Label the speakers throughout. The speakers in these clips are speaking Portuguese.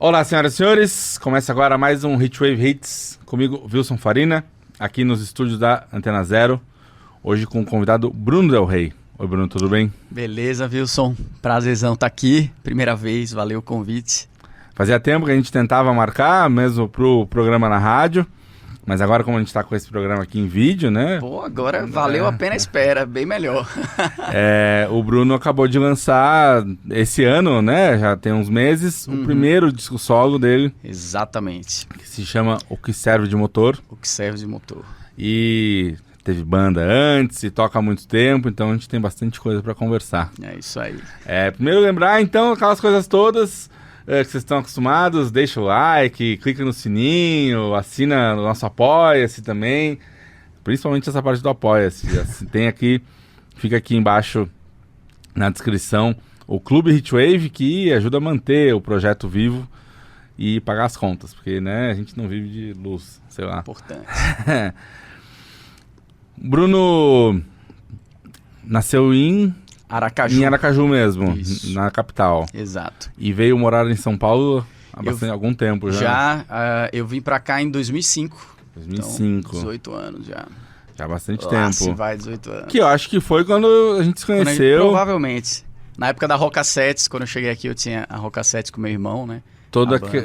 Speaker 1: Olá, senhoras e senhores. Começa agora mais um Hitwave Hits. Comigo, Wilson Farina, aqui nos estúdios da Antena Zero. Hoje com o convidado Bruno Del Rey. Oi, Bruno, tudo bem?
Speaker 2: Beleza, Wilson. Prazerzão estar aqui. Primeira vez, valeu o convite.
Speaker 1: Fazia tempo que a gente tentava marcar, mesmo pro programa na rádio. Mas agora, como a gente tá com esse programa aqui em vídeo, né?
Speaker 2: Pô, agora valeu a pena a espera, bem melhor.
Speaker 1: O Bruno acabou de lançar esse ano, né? Já tem uns meses, o primeiro disco solo dele.
Speaker 2: Exatamente.
Speaker 1: Que se chama O Que Serve de Motor.
Speaker 2: O Que Serve de Motor.
Speaker 1: E teve banda antes e toca há muito tempo, então a gente tem bastante coisa para conversar.
Speaker 2: É isso aí.
Speaker 1: Primeiro lembrar, então, aquelas coisas todas que vocês estão acostumados, deixa o like, clica no sininho, assina o nosso Apoia-se também, principalmente essa parte do Apoia-se. Tem aqui, fica aqui embaixo na descrição, o Clube Hitwave, que ajuda a manter o projeto vivo e pagar as contas, porque, né, a gente não vive de luz, sei lá.
Speaker 2: Importante.
Speaker 1: Bruno nasceu em Aracaju mesmo,
Speaker 2: Isso.
Speaker 1: Na capital.
Speaker 2: Exato.
Speaker 1: E veio morar em São Paulo há algum tempo já.
Speaker 2: Eu vim pra cá em 2005.
Speaker 1: 2005.
Speaker 2: Então, 18 anos já.
Speaker 1: Já há bastante
Speaker 2: Lá
Speaker 1: tempo.
Speaker 2: se vai 18 anos.
Speaker 1: Que eu acho que foi quando a gente se conheceu.
Speaker 2: Provavelmente. Na época da Rocassettes, quando eu cheguei aqui, eu tinha a Rocassettes com meu irmão, né?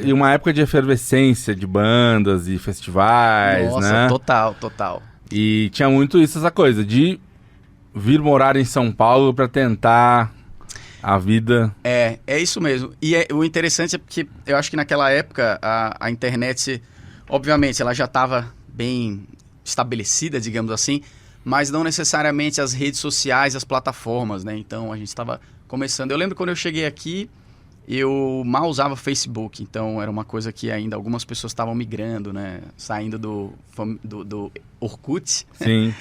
Speaker 1: E uma época de efervescência de bandas e festivais, né?
Speaker 2: Nossa, total.
Speaker 1: E tinha muito essa coisa de vir morar em São Paulo para tentar a vida.
Speaker 2: É isso mesmo. E o interessante é porque eu acho que naquela época a internet, obviamente, ela já estava bem estabelecida, digamos assim, mas não necessariamente as redes sociais, as plataformas, né? Então a gente estava começando. Eu lembro quando eu cheguei aqui, eu mal usava Facebook, então era uma coisa que ainda algumas pessoas estavam migrando, né? Saindo do Orkut.
Speaker 1: Sim.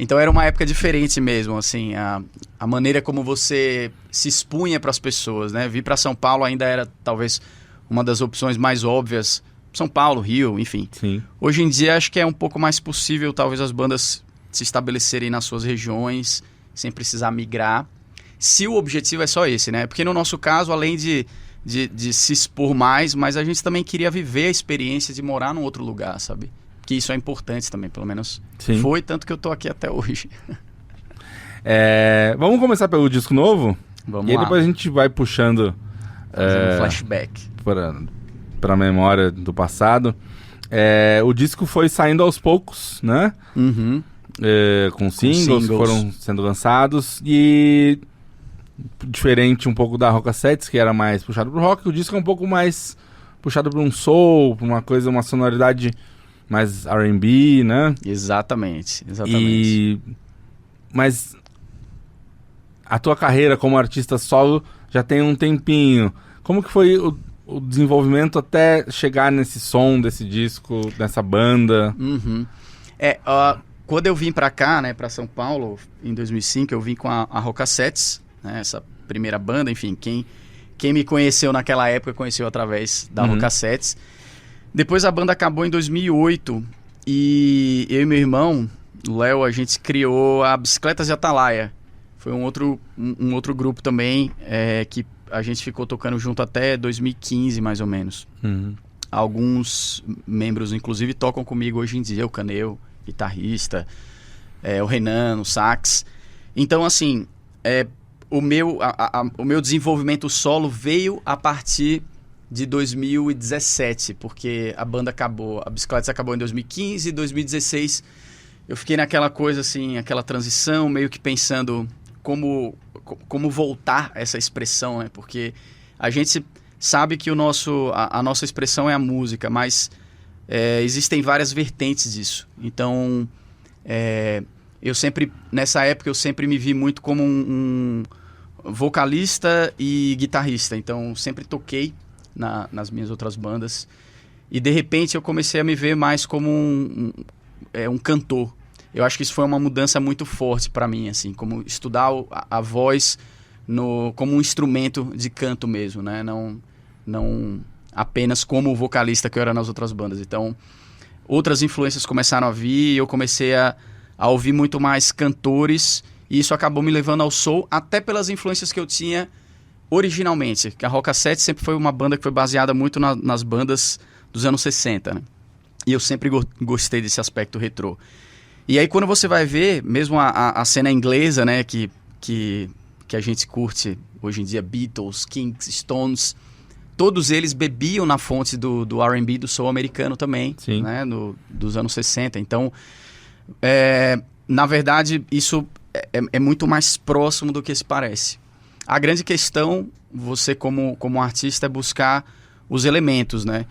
Speaker 2: Então era uma época diferente mesmo, assim, a maneira como você se expunha para as pessoas, né? Vir para São Paulo ainda era talvez uma das opções mais óbvias. São Paulo, Rio, enfim.
Speaker 1: Sim.
Speaker 2: Hoje em dia acho que é um pouco mais possível talvez as bandas se estabelecerem nas suas regiões sem precisar migrar. Se o objetivo é só esse, né? Porque no nosso caso, além de se expor mais, mas a gente também queria viver a experiência de morar num outro lugar, sabe? Que isso é importante também, pelo menos.
Speaker 1: Sim.
Speaker 2: Foi, tanto que eu tô aqui até hoje.
Speaker 1: Vamos começar pelo disco novo?
Speaker 2: Vamos
Speaker 1: e aí
Speaker 2: lá.
Speaker 1: depois a gente vai puxando
Speaker 2: Fazendo um flashback.
Speaker 1: para a memória do passado. O disco foi saindo aos poucos, né?
Speaker 2: Uhum.
Speaker 1: Com singles que foram sendo lançados. E diferente um pouco da Rocassettes, que era mais puxado pro rock, o disco é um pouco mais puxado para um soul, pra uma sonoridade mais R&B, né?
Speaker 2: Exatamente.
Speaker 1: Mas a tua carreira como artista solo já tem um tempinho. Como que foi o desenvolvimento até chegar nesse som desse disco, dessa banda?
Speaker 2: Uhum. Quando eu vim pra cá, né, pra São Paulo, em 2005, eu vim com a Rocassettes, né, essa primeira banda, enfim, quem me conheceu naquela época conheceu através da Rocassettes. Depois a banda acabou em 2008 e eu e meu irmão, o Léo, a gente criou a Bicicletas de Atalaia. Foi um outro grupo também que a gente ficou tocando junto até 2015, mais ou menos. Alguns membros, inclusive, tocam comigo hoje em dia. O Caneu, guitarrista, o Renan, no sax. Então, assim, o meu desenvolvimento solo veio a partir de 2017, porque a banda acabou, a Bicicletas acabou em 2015, 2016 eu fiquei naquela coisa assim, aquela transição, meio que pensando como voltar essa expressão, né? Porque a gente sabe que a nossa expressão é a música, mas existem várias vertentes disso. Então, nessa época eu sempre me vi muito como um vocalista e guitarrista, então sempre toquei nas minhas outras bandas. E de repente eu comecei a me ver mais como um cantor. Eu acho que isso foi uma mudança muito forte para mim, assim, como estudar a voz como um instrumento de canto mesmo, né? Não apenas como vocalista que eu era nas outras bandas. Então, outras influências começaram a vir e eu comecei a ouvir muito mais cantores, e isso acabou me levando ao soul, até pelas influências que eu tinha originalmente, que a Rockassete sempre foi uma banda que foi baseada muito nas bandas dos anos 60, né? E eu sempre gostei desse aspecto retrô. E aí quando você vai ver, mesmo a cena inglesa, né, que a gente curte hoje em dia, Beatles, Kinks, Stones, todos eles bebiam na fonte do R&B, do soul americano também, né, dos anos 60. Então, na verdade, isso é muito mais próximo do que se parece. A grande questão, você como artista, é buscar os elementos, né?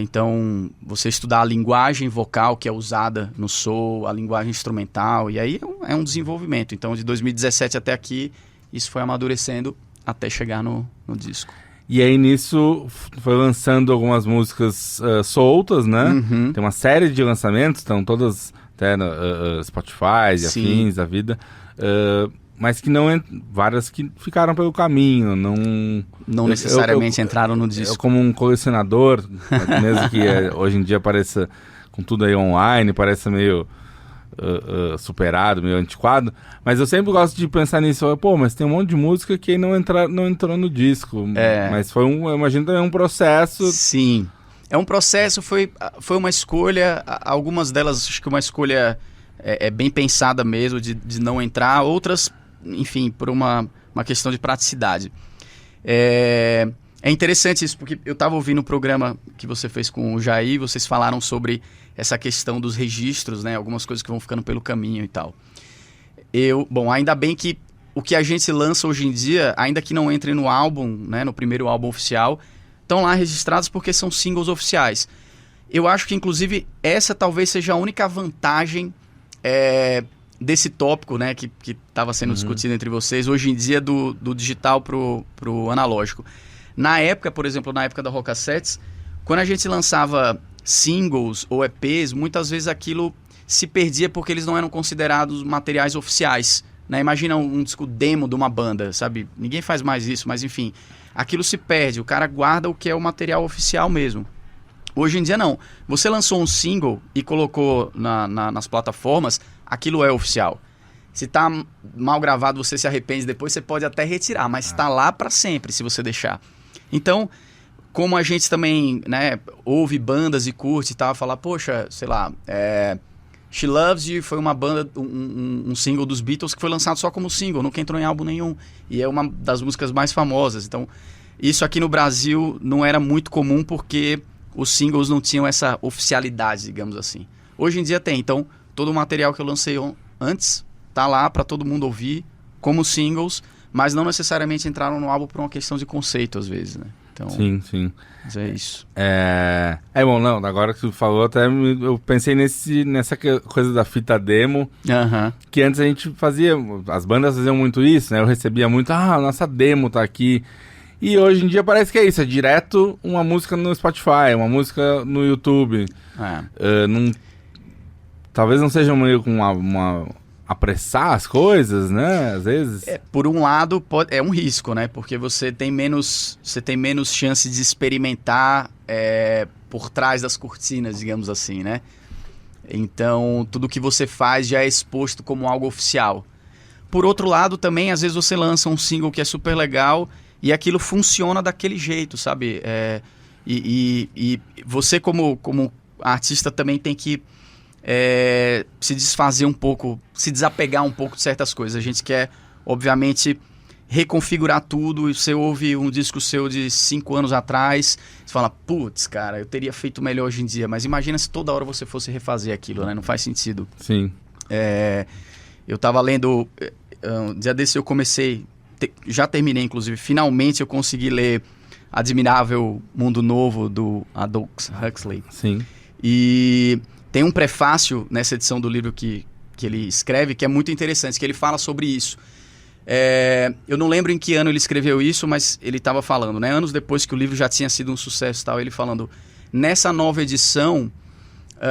Speaker 2: Então, você estudar a linguagem vocal que é usada no soul, a linguagem instrumental, e aí é um desenvolvimento. Então, de 2017 até aqui, isso foi amadurecendo até chegar no disco.
Speaker 1: E aí, nisso, foi lançando algumas músicas soltas, né?
Speaker 2: Uhum.
Speaker 1: Tem uma série de lançamentos, estão todas até no Spotify e afins da vida. Mas que não... Várias que ficaram pelo caminho,
Speaker 2: não necessariamente entraram no disco.
Speaker 1: Eu, como um colecionador, mesmo que hoje em dia pareça com tudo aí online, pareça meio superado, meio antiquado, mas eu sempre gosto de pensar nisso. Pô, mas tem um monte de música que não entrou no disco. Mas eu imagino também um processo.
Speaker 2: Sim. É um processo, foi uma escolha, algumas delas acho que uma escolha bem pensada mesmo, de não entrar, outras, enfim, por uma questão de praticidade. É interessante isso, porque eu estava ouvindo o programa que você fez com o Jair, vocês falaram sobre essa questão dos registros, né, algumas coisas que vão ficando pelo caminho e tal. Ainda bem que o que a gente lança hoje em dia, ainda que não entre no álbum, né, no primeiro álbum oficial, estão lá registrados porque são singles oficiais. Eu acho que, inclusive, essa talvez seja a única vantagem desse tópico, né, que estava sendo discutido entre vocês, hoje em dia do digital pro analógico. Na época, por exemplo, na época da Rockassete, quando a gente lançava singles ou EPs, muitas vezes aquilo se perdia porque eles não eram considerados materiais oficiais, né? Imagina um disco demo de uma banda, sabe? Ninguém faz mais isso, mas enfim, aquilo se perde, o cara guarda o que é o material oficial mesmo. Hoje em dia não. Você lançou um single e colocou nas plataformas, aquilo é oficial. Se tá mal gravado, você se arrepende depois, você pode até retirar, mas tá lá para sempre, se você deixar. Então, como a gente também, né, ouve bandas e curte e tal, fala, poxa, sei lá, She Loves You foi uma banda, um single dos Beatles que foi lançado só como single, nunca entrou em álbum nenhum. E é uma das músicas mais famosas. Então, isso aqui no Brasil não era muito comum porque os singles não tinham essa oficialidade, digamos assim. Hoje em dia tem. Então, todo o material que eu lancei antes tá lá para todo mundo ouvir como singles, mas não necessariamente entraram no álbum por uma questão de conceito, às vezes, né? Então,
Speaker 1: sim.
Speaker 2: Mas é isso.
Speaker 1: Bom, não, agora que tu falou, até eu pensei nessa coisa da fita demo, que antes a gente fazia, as bandas faziam muito isso, né? Eu recebia muito, nossa demo tá aqui. E hoje em dia parece que é isso, é direto uma música no Spotify, uma música no YouTube. Talvez não seja meio com uma apressar as coisas, né? Às vezes.
Speaker 2: Por um lado, é um risco, né? Porque você tem menos chance de experimentar por trás das cortinas, digamos assim, né? Então, tudo que você faz já é exposto como algo oficial. Por outro lado, também, às vezes você lança um single que é super legal e aquilo funciona daquele jeito, sabe? E você, como artista, também tem que se desfazer um pouco, se desapegar um pouco de certas coisas. A gente quer, obviamente, reconfigurar tudo. E você ouve um disco seu de 5 anos atrás, você fala, putz, cara, eu teria feito melhor hoje em dia. Mas imagina se toda hora você fosse refazer aquilo, né? Não faz sentido.
Speaker 1: Sim.
Speaker 2: Eu tava lendo, um dia desse eu comecei, já terminei inclusive, finalmente eu consegui ler Admirável Mundo Novo, do Aldous Huxley.
Speaker 1: Sim.
Speaker 2: E tem um prefácio nessa edição do livro que ele escreve, que é muito interessante, que ele fala sobre isso. Eu não lembro em que ano ele escreveu isso, mas ele estava falando, né? Anos depois que o livro já tinha sido um sucesso e tal, ele falando, nessa nova edição,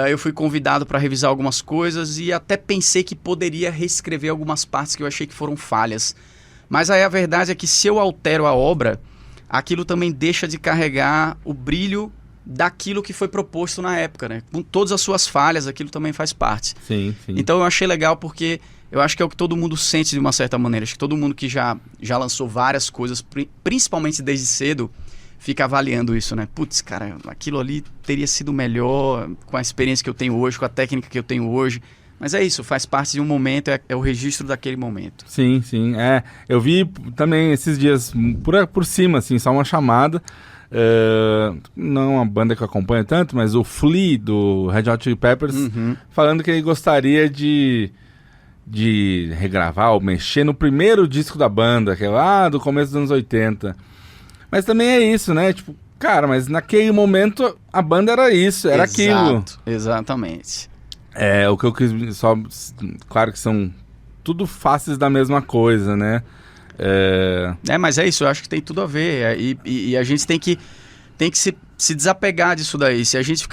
Speaker 2: eu fui convidado para revisar algumas coisas e até pensei que poderia reescrever algumas partes que eu achei que foram falhas. Mas aí a verdade é que se eu altero a obra, aquilo também deixa de carregar o brilho daquilo que foi proposto na época, né? Com todas as suas falhas, aquilo também faz parte.
Speaker 1: Sim, sim.
Speaker 2: Então eu achei legal porque eu acho que é o que todo mundo sente de uma certa maneira. Acho que todo mundo que já lançou várias coisas, principalmente desde cedo, fica avaliando isso, né? Putz, cara, aquilo ali teria sido melhor com a experiência que eu tenho hoje, com a técnica que eu tenho hoje. Mas é isso, faz parte de um momento, é o registro daquele momento.
Speaker 1: Sim, sim. Eu vi também esses dias, por cima, assim, só uma chamada. Não é uma banda que eu acompanho tanto, mas o Flea, do Red Hot Chili Peppers, falando que ele gostaria de regravar ou mexer no primeiro disco da banda, que é lá do começo dos anos 80. Mas também é isso, né? Tipo, cara, mas naquele momento a banda era isso, era aquilo.
Speaker 2: Exatamente.
Speaker 1: O que eu quis só... Claro que são tudo faces da mesma coisa, né?
Speaker 2: Mas é isso, eu acho que tem tudo a ver. E a gente tem que se desapegar disso daí. Se a gente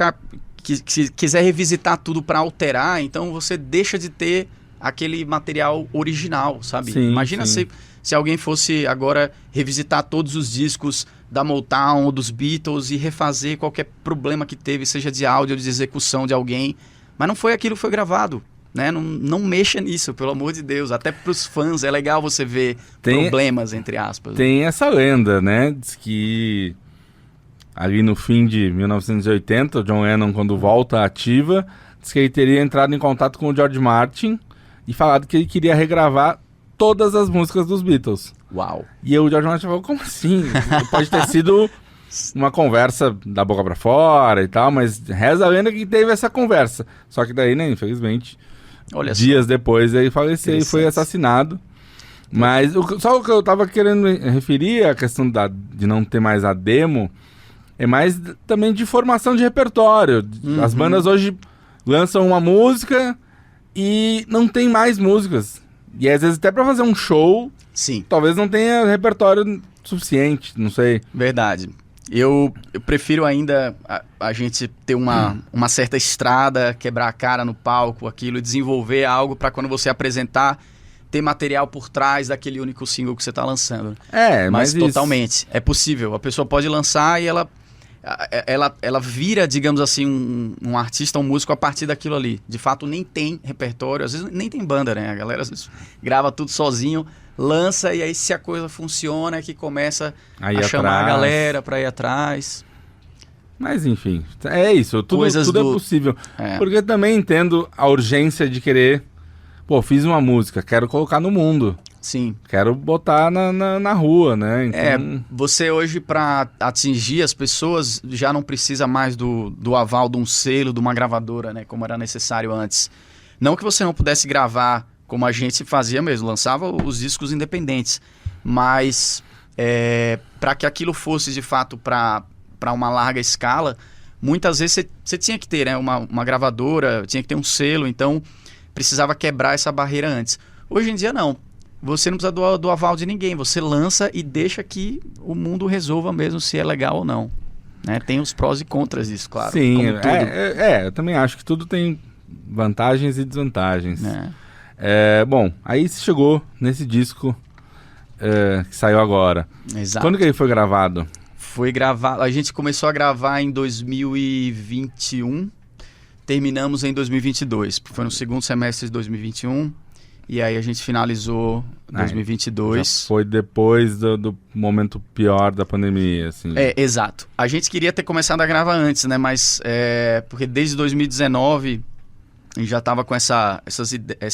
Speaker 2: se quiser revisitar tudo para alterar, então você deixa de ter aquele material original, sabe?
Speaker 1: Sim,
Speaker 2: Imagina
Speaker 1: sim.
Speaker 2: Se alguém fosse agora revisitar todos os discos da Motown ou dos Beatles e refazer qualquer problema que teve, seja de áudio ou de execução de alguém. Mas não foi aquilo que foi gravado, né? Não mexa nisso, pelo amor de Deus. Até para os fãs é legal você ver problemas, entre aspas.
Speaker 1: Tem essa lenda, né? Diz que ali no fim de 1980, o John Lennon, quando volta ativa, diz que ele teria entrado em contato com o George Martin e falado que ele queria regravar todas as músicas dos Beatles.
Speaker 2: Uau!
Speaker 1: E o George Martin falou, como assim? Pode ter sido uma conversa da boca pra fora e tal, mas reza a lenda que teve essa conversa. Só que daí, né, infelizmente, dias depois ele faleceu e foi assassinado. Mas só o que eu tava querendo referir, a questão de não ter mais a demo, é mais também de formação de repertório. As bandas hoje lançam uma música e não tem mais músicas. E às vezes até pra fazer um show,
Speaker 2: sim,
Speaker 1: talvez não tenha repertório suficiente, não sei.
Speaker 2: Verdade. Eu prefiro ainda a gente ter uma certa estrada, quebrar a cara no palco, aquilo, desenvolver algo para quando você apresentar, ter material por trás daquele único single que você está lançando. Mas totalmente. Isso. É possível. A pessoa pode lançar e ela vira, digamos assim, um artista, um músico a partir daquilo ali. De fato, nem tem repertório, às vezes nem tem banda, né? A galera às vezes grava tudo sozinho, lança e aí se a coisa funciona é que começa a chamar a galera pra ir atrás.
Speaker 1: Mas enfim, é isso, tudo é possível. Porque também entendo a urgência de querer, fiz uma música, quero colocar no mundo.
Speaker 2: Sim.
Speaker 1: Quero botar na rua, né? Então...
Speaker 2: você hoje, para atingir as pessoas, já não precisa mais do aval de um selo, de uma gravadora, né? Como era necessário antes. Não que você não pudesse gravar como a gente fazia mesmo, lançava os discos independentes. Mas para que aquilo fosse, de fato, para uma larga escala, muitas vezes você tinha que ter, né, uma gravadora, tinha que ter um selo, então precisava quebrar essa barreira antes. Hoje em dia, não. Você não precisa do aval de ninguém. Você lança e deixa que o mundo resolva mesmo se é legal ou não. Né? Tem os prós e contras disso, claro.
Speaker 1: Sim, eu também acho que tudo tem vantagens e desvantagens. Bom, aí você chegou nesse disco que saiu agora.
Speaker 2: Exato.
Speaker 1: Quando que ele foi gravado?
Speaker 2: Foi gravado... A gente começou a gravar em 2021, terminamos em 2022. Foi no segundo semestre de 2021... E aí a gente finalizou 2022.
Speaker 1: Já foi depois do momento pior da pandemia, assim.
Speaker 2: Exato. A gente queria ter começado a gravar antes, né? Mas porque desde 2019 a gente já estava com essa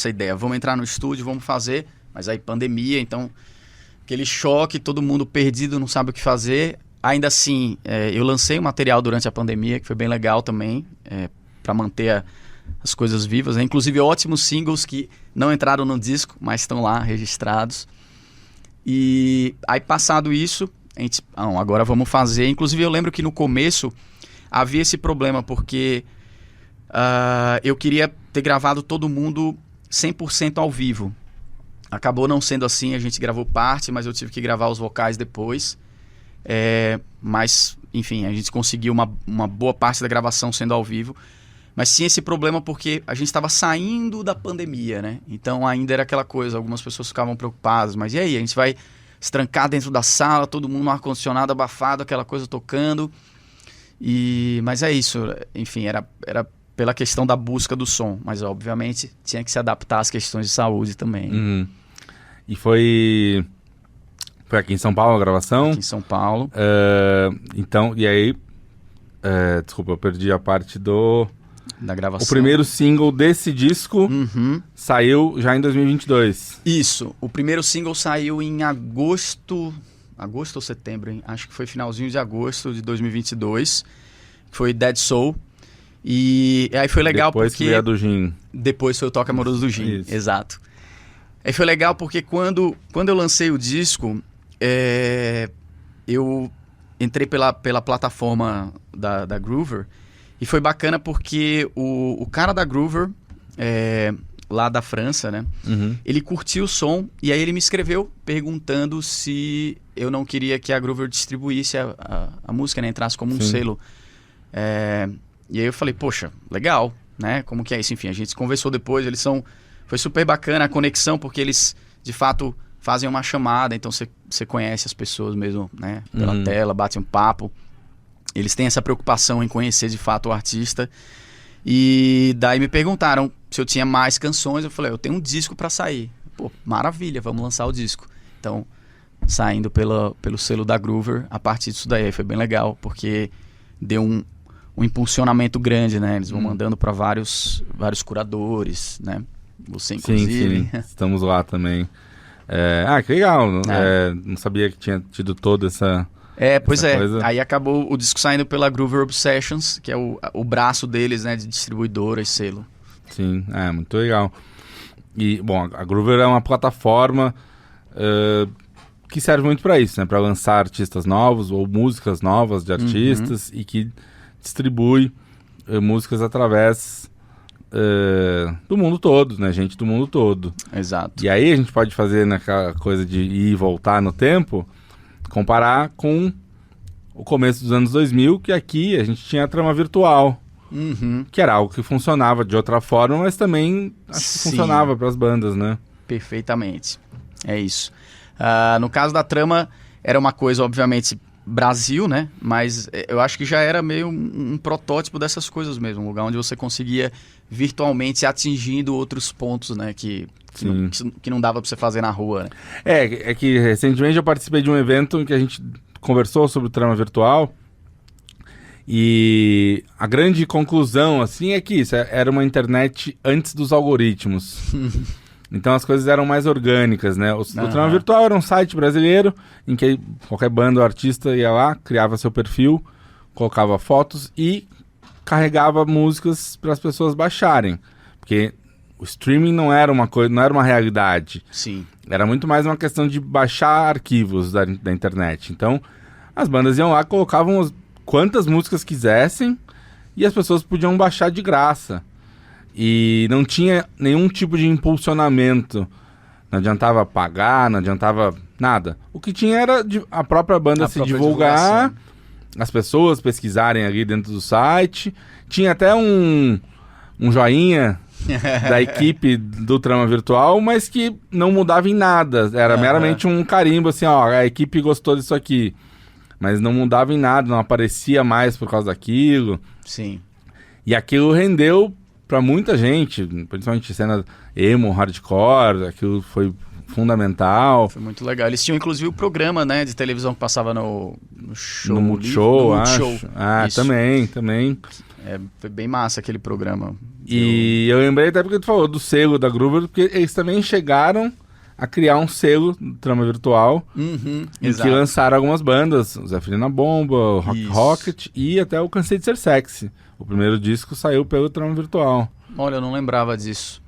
Speaker 2: ideia. Vamos entrar no estúdio, vamos fazer. Mas aí pandemia, então aquele choque, todo mundo perdido, não sabe o que fazer. Ainda assim, eu lancei um material durante a pandemia, que foi bem legal também, para manter as coisas vivas, né? Inclusive ótimos singles que não entraram no disco, mas estão lá registrados. E aí, passado isso, a gente, agora vamos fazer. Inclusive eu lembro que no começo havia esse problema, porque eu queria ter gravado todo mundo 100% ao vivo. Acabou não sendo assim, a gente gravou parte, mas eu tive que gravar os vocais depois. Mas, enfim, a gente conseguiu uma boa parte da gravação sendo ao vivo. Mas tinha esse problema porque a gente estava saindo da pandemia, né? Então ainda era aquela coisa, algumas pessoas ficavam preocupadas. Mas e aí, a gente vai se trancar dentro da sala, todo mundo no ar-condicionado, abafado, aquela coisa tocando. Mas é isso, enfim, era pela questão da busca do som, mas obviamente tinha que se adaptar às questões de saúde também.
Speaker 1: Uhum. E foi aqui em São Paulo a gravação?
Speaker 2: Aqui em São Paulo.
Speaker 1: Então, e aí, desculpa, eu perdi a parte
Speaker 2: da gravação.
Speaker 1: O primeiro single desse disco saiu já em 2022.
Speaker 2: Isso, o primeiro single saiu em agosto ou setembro, hein? Acho que foi finalzinho de agosto de 2022, foi Dead Soul. E aí foi legal
Speaker 1: depois
Speaker 2: porque...
Speaker 1: Depois que veio a do Gin.
Speaker 2: Depois foi o Toque Amoroso do Gin,
Speaker 1: Isso.
Speaker 2: Exato. Aí foi legal porque quando eu lancei o disco, eu entrei pela plataforma da Groover, e foi bacana porque o cara da Groover, lá da França, né? Ele curtiu o som e aí ele me escreveu perguntando se eu não queria que a Groover distribuísse a música, né? Entrasse como um selo. E aí eu falei, poxa, legal, né? Como que é isso? Enfim, a gente conversou depois, foi super bacana a conexão, porque eles, de fato, fazem uma chamada, então você conhece as pessoas mesmo, né? Pela tela, bate um papo. Eles têm essa preocupação em conhecer, de fato, o artista. E daí me perguntaram se eu tinha mais canções. Eu falei, eu tenho um disco pra sair. Pô, maravilha, vamos lançar o disco. Então, saindo pelo selo da Groover, a partir disso daí foi bem legal, porque deu um impulsionamento grande, né? Eles vão mandando para vários curadores, né? Você, inclusive.
Speaker 1: Sim, estamos lá também. Que legal. Não sabia que tinha tido toda essa...
Speaker 2: Pois
Speaker 1: essa coisa.
Speaker 2: Aí acabou o disco saindo pela Groover Obsessions, que é o braço deles, né? De distribuidora e selo.
Speaker 1: Sim, muito legal. E, bom, a Groover é uma plataforma que serve muito para isso, né? Para lançar artistas novos ou músicas novas de artistas e que distribui músicas através do mundo todo, né? Gente do mundo todo.
Speaker 2: Exato.
Speaker 1: E aí a gente pode fazer naquela coisa de ir e voltar no tempo, comparar com o começo dos anos 2000, que aqui a gente tinha a trama virtual, que era algo que funcionava de outra forma, mas também acho que funcionava para as bandas, né?
Speaker 2: Perfeitamente. É isso. No caso da trama, era uma coisa, obviamente, Brasil, né? Mas eu acho que já era meio um protótipo dessas coisas mesmo, um lugar onde você conseguia virtualmente atingindo outros pontos, né? Que não dava pra você fazer na rua, né?
Speaker 1: É que recentemente eu participei de um evento em que a gente conversou sobre o trama virtual e a grande conclusão, assim, é que isso era uma internet antes dos algoritmos. Então as coisas eram mais orgânicas, né? O Trama Virtual era um site brasileiro em que qualquer banda ou artista ia lá, criava seu perfil, colocava fotos e carregava músicas para as pessoas baixarem. Porque o streaming não era uma coisa, não era uma realidade.
Speaker 2: Sim.
Speaker 1: Era muito mais uma questão de baixar arquivos da internet. Então as bandas iam lá, colocavam quantas músicas quisessem e as pessoas podiam baixar de graça. E não tinha nenhum tipo de impulsionamento. Não adiantava pagar, não adiantava nada. O que tinha era a própria banda se divulgar, as pessoas pesquisarem ali dentro do site. Tinha até um joinha da equipe do Trama Virtual, mas que não mudava em nada. Era meramente um carimbo, assim, ó, a equipe gostou disso aqui. Mas não mudava em nada, não aparecia mais por causa daquilo.
Speaker 2: Sim.
Speaker 1: E aquilo rendeu pra muita gente, principalmente cena emo, hardcore, aquilo foi fundamental.
Speaker 2: Foi muito legal. Eles tinham inclusive o programa, né, de televisão que passava no show.
Speaker 1: No Multishow, acho.
Speaker 2: Show.
Speaker 1: Também.
Speaker 2: Foi bem massa aquele programa.
Speaker 1: E eu lembrei até porque tu falou do selo da Groover, porque eles também chegaram a criar um selo do Trama Virtual, em que lançaram algumas bandas, o Zé Filho Bomba, o Rocket e até o Cansei de Ser Sexy. O primeiro disco saiu pelo Trama Virtual.
Speaker 2: Olha, eu não lembrava disso.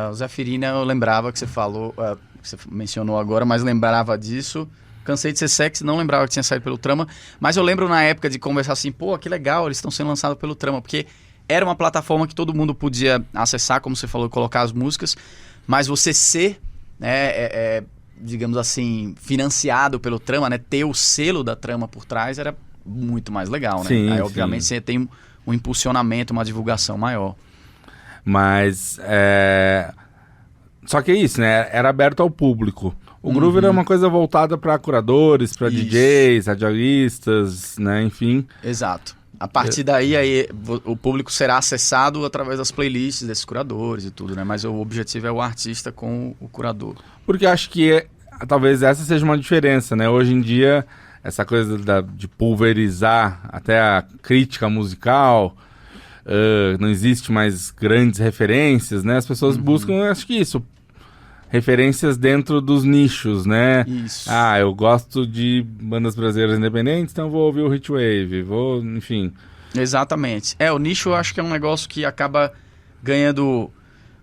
Speaker 2: O Zé Firina eu lembrava que você falou, que você mencionou agora, mas lembrava disso. Cansei de Ser Sexy, não lembrava que tinha saído pelo Trama, mas eu lembro na época de conversar assim, pô, que legal, eles estão sendo lançados pelo Trama, porque era uma plataforma que todo mundo podia acessar, como você falou, colocar as músicas, mas você ser, né, digamos assim, financiado pelo Trama, né, ter o selo da Trama por trás era muito mais legal, né?
Speaker 1: Sim,
Speaker 2: aí, obviamente, você tem um impulsionamento, uma divulgação maior.
Speaker 1: Mas, só que é isso, né? Era aberto ao público. O Groover é uma coisa voltada para curadores, para
Speaker 2: Isso.
Speaker 1: DJs, radialistas, né, enfim.
Speaker 2: Exato. A partir daí, o público será acessado através das playlists desses curadores e tudo, né? Mas o objetivo é o artista com o curador.
Speaker 1: Porque eu acho que talvez essa seja uma diferença, né? Hoje em dia, essa coisa de pulverizar até a crítica musical, não existe mais grandes referências, né? As pessoas buscam, acho que isso, referências dentro dos nichos, né?
Speaker 2: Isso.
Speaker 1: Ah, eu gosto de bandas brasileiras independentes, então vou ouvir o Heatwave, enfim.
Speaker 2: Exatamente. O nicho eu acho que é um negócio que acaba ganhando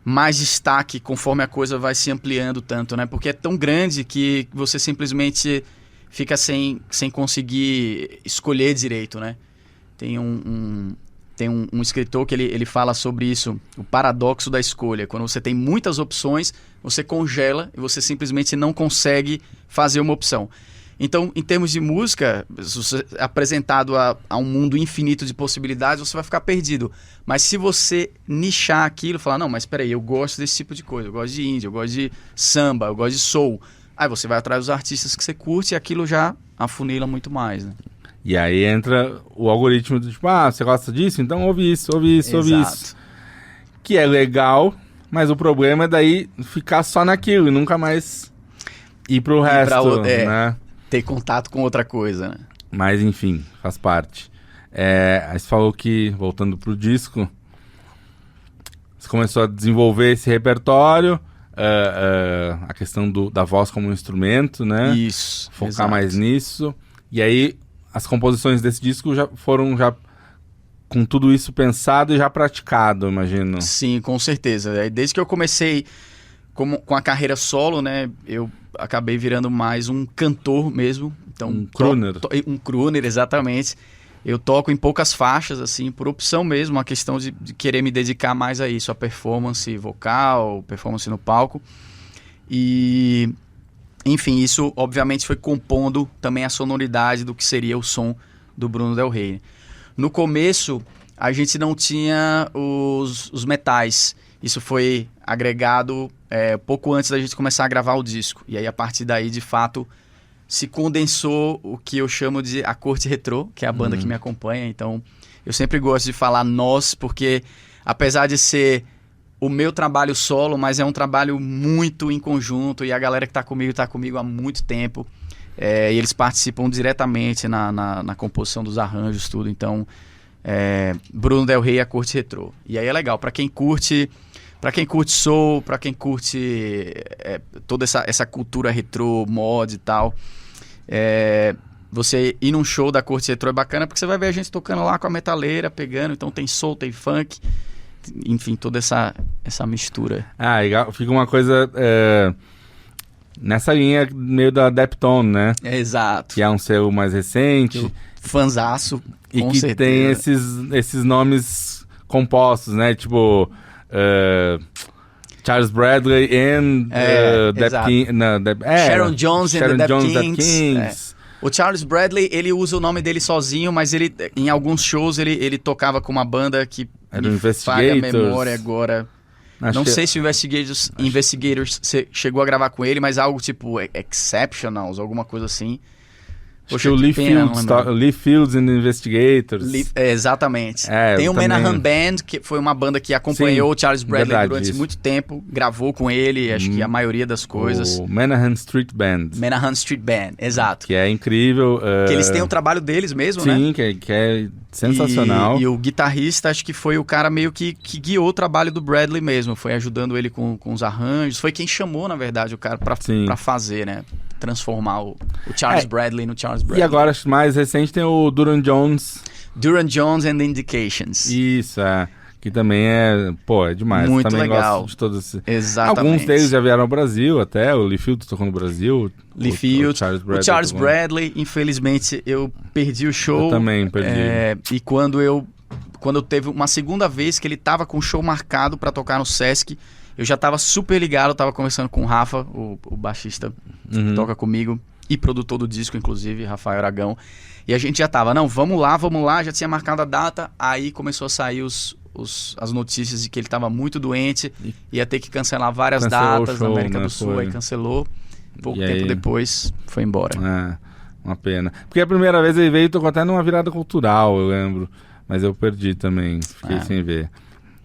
Speaker 2: mais destaque conforme a coisa vai se ampliando tanto, né? Porque é tão grande que você simplesmente fica sem conseguir escolher direito, né? Tem um escritor que ele fala sobre isso, o paradoxo da escolha. Quando você tem muitas opções, você congela e você simplesmente não consegue fazer uma opção. Então, em termos de música, se você é apresentado a um mundo infinito de possibilidades, você vai ficar perdido. Mas se você nichar aquilo, falar, não, mas peraí, eu gosto desse tipo de coisa, eu gosto de indie, eu gosto de samba, eu gosto de soul. Aí você vai atrás dos artistas que você curte e aquilo já afunila muito mais, né?
Speaker 1: E aí entra o algoritmo do tipo, você gosta disso? Então ouve isso, ouve isso, ouve isso. Que é legal, mas o problema é daí ficar só naquilo e nunca mais ir pro resto, né?
Speaker 2: Ter contato com outra coisa, né?
Speaker 1: Mas enfim, faz parte. Aí você falou que, voltando pro disco, você começou a desenvolver esse repertório, a questão da voz como instrumento, né?
Speaker 2: Isso.
Speaker 1: Focar
Speaker 2: exato.
Speaker 1: mais nisso. E aí as composições desse disco já foram com tudo isso pensado e já praticado, imagino.
Speaker 2: Sim, com certeza. Desde que eu comecei com a carreira solo, né, eu acabei virando mais um cantor mesmo. Então,
Speaker 1: um crooner.
Speaker 2: Um crooner, exatamente. Eu toco em poucas faixas, assim, por opção mesmo, uma questão de querer me dedicar mais a isso, a performance vocal, performance no palco. E... enfim, isso obviamente foi compondo também a sonoridade do que seria o som do Bruno Del Rey. No começo, a gente não tinha os metais. Isso foi agregado pouco antes da gente começar a gravar o disco. E aí, a partir daí, de fato, se condensou o que eu chamo de a corte retrô, que é a banda que me acompanha. Então, eu sempre gosto de falar nós, porque apesar de ser o meu trabalho solo, mas é um trabalho muito em conjunto, e a galera que está comigo há muito tempo, e eles participam diretamente na composição dos arranjos, tudo. Então, Bruno Del Rey e a corte retrô. E aí é legal, para quem curte soul, para quem curte toda essa cultura retrô, mod e tal, você ir num show da corte retrô é bacana, porque você vai ver a gente tocando lá com a metaleira, pegando, então tem soul, tem funk, enfim, toda essa mistura.
Speaker 1: Legal. Fica uma coisa nessa linha meio da Deptone, né?
Speaker 2: Exato.
Speaker 1: Que é um selo mais recente.
Speaker 2: Fanzaço,
Speaker 1: e
Speaker 2: com
Speaker 1: que
Speaker 2: certeza.
Speaker 1: Tem esses nomes compostos, né? Tipo Charles Bradley and Dap King,
Speaker 2: Sharon Jones and the Dap
Speaker 1: Kings.
Speaker 2: O Charles Bradley, ele usa o nome dele sozinho, mas ele, em alguns shows ele tocava com uma banda que me falha a memória agora. Não sei se o Investigators chegou a gravar com ele, mas algo tipo Exceptionals, alguma coisa assim.
Speaker 1: Poxa, o Lee Fields and the Investigators.
Speaker 2: Exatamente. Tem o Menahan Band, que foi uma banda que acompanhou o Charles Bradley durante muito tempo, gravou com ele, acho que a maioria das coisas.
Speaker 1: O Menahan Street Band.
Speaker 2: Menahan Street Band, exato.
Speaker 1: Que é incrível.
Speaker 2: Que eles têm o trabalho deles mesmo, né?
Speaker 1: Sim, que é sensacional.
Speaker 2: E o guitarrista, acho que foi o cara meio que guiou o trabalho do Bradley mesmo, foi ajudando ele com os arranjos, foi quem chamou, na verdade, o cara pra fazer, né? Transformar o Charles Bradley no Charles Bradley.
Speaker 1: E agora, acho que mais recente, tem o Duran Jones.
Speaker 2: Duran Jones and the Indications.
Speaker 1: Isso, que também é demais.
Speaker 2: Muito
Speaker 1: também
Speaker 2: legal.
Speaker 1: Gosto de todos.
Speaker 2: Exatamente.
Speaker 1: Alguns deles já vieram ao Brasil até, o Lee Fields tocou no Brasil.
Speaker 2: O Charles Bradley, infelizmente, eu perdi o show.
Speaker 1: Eu também perdi.
Speaker 2: E quando teve uma segunda vez que ele tava com o show marcado para tocar no Sesc, eu já tava super ligado, eu tava conversando com o Rafa, o baixista que toca comigo, e produtor do disco, inclusive, Rafael Aragão. E a gente já tava, não, vamos lá, já tinha marcado a data, aí começou a sair as notícias de que ele tava muito doente, ia ter que cancelar várias datas na América do Sul, aí cancelou. pouco tempo depois foi embora.
Speaker 1: Uma pena. Porque a primeira vez ele veio e tocou até numa virada cultural, eu lembro. Mas eu perdi também, fiquei sem ver.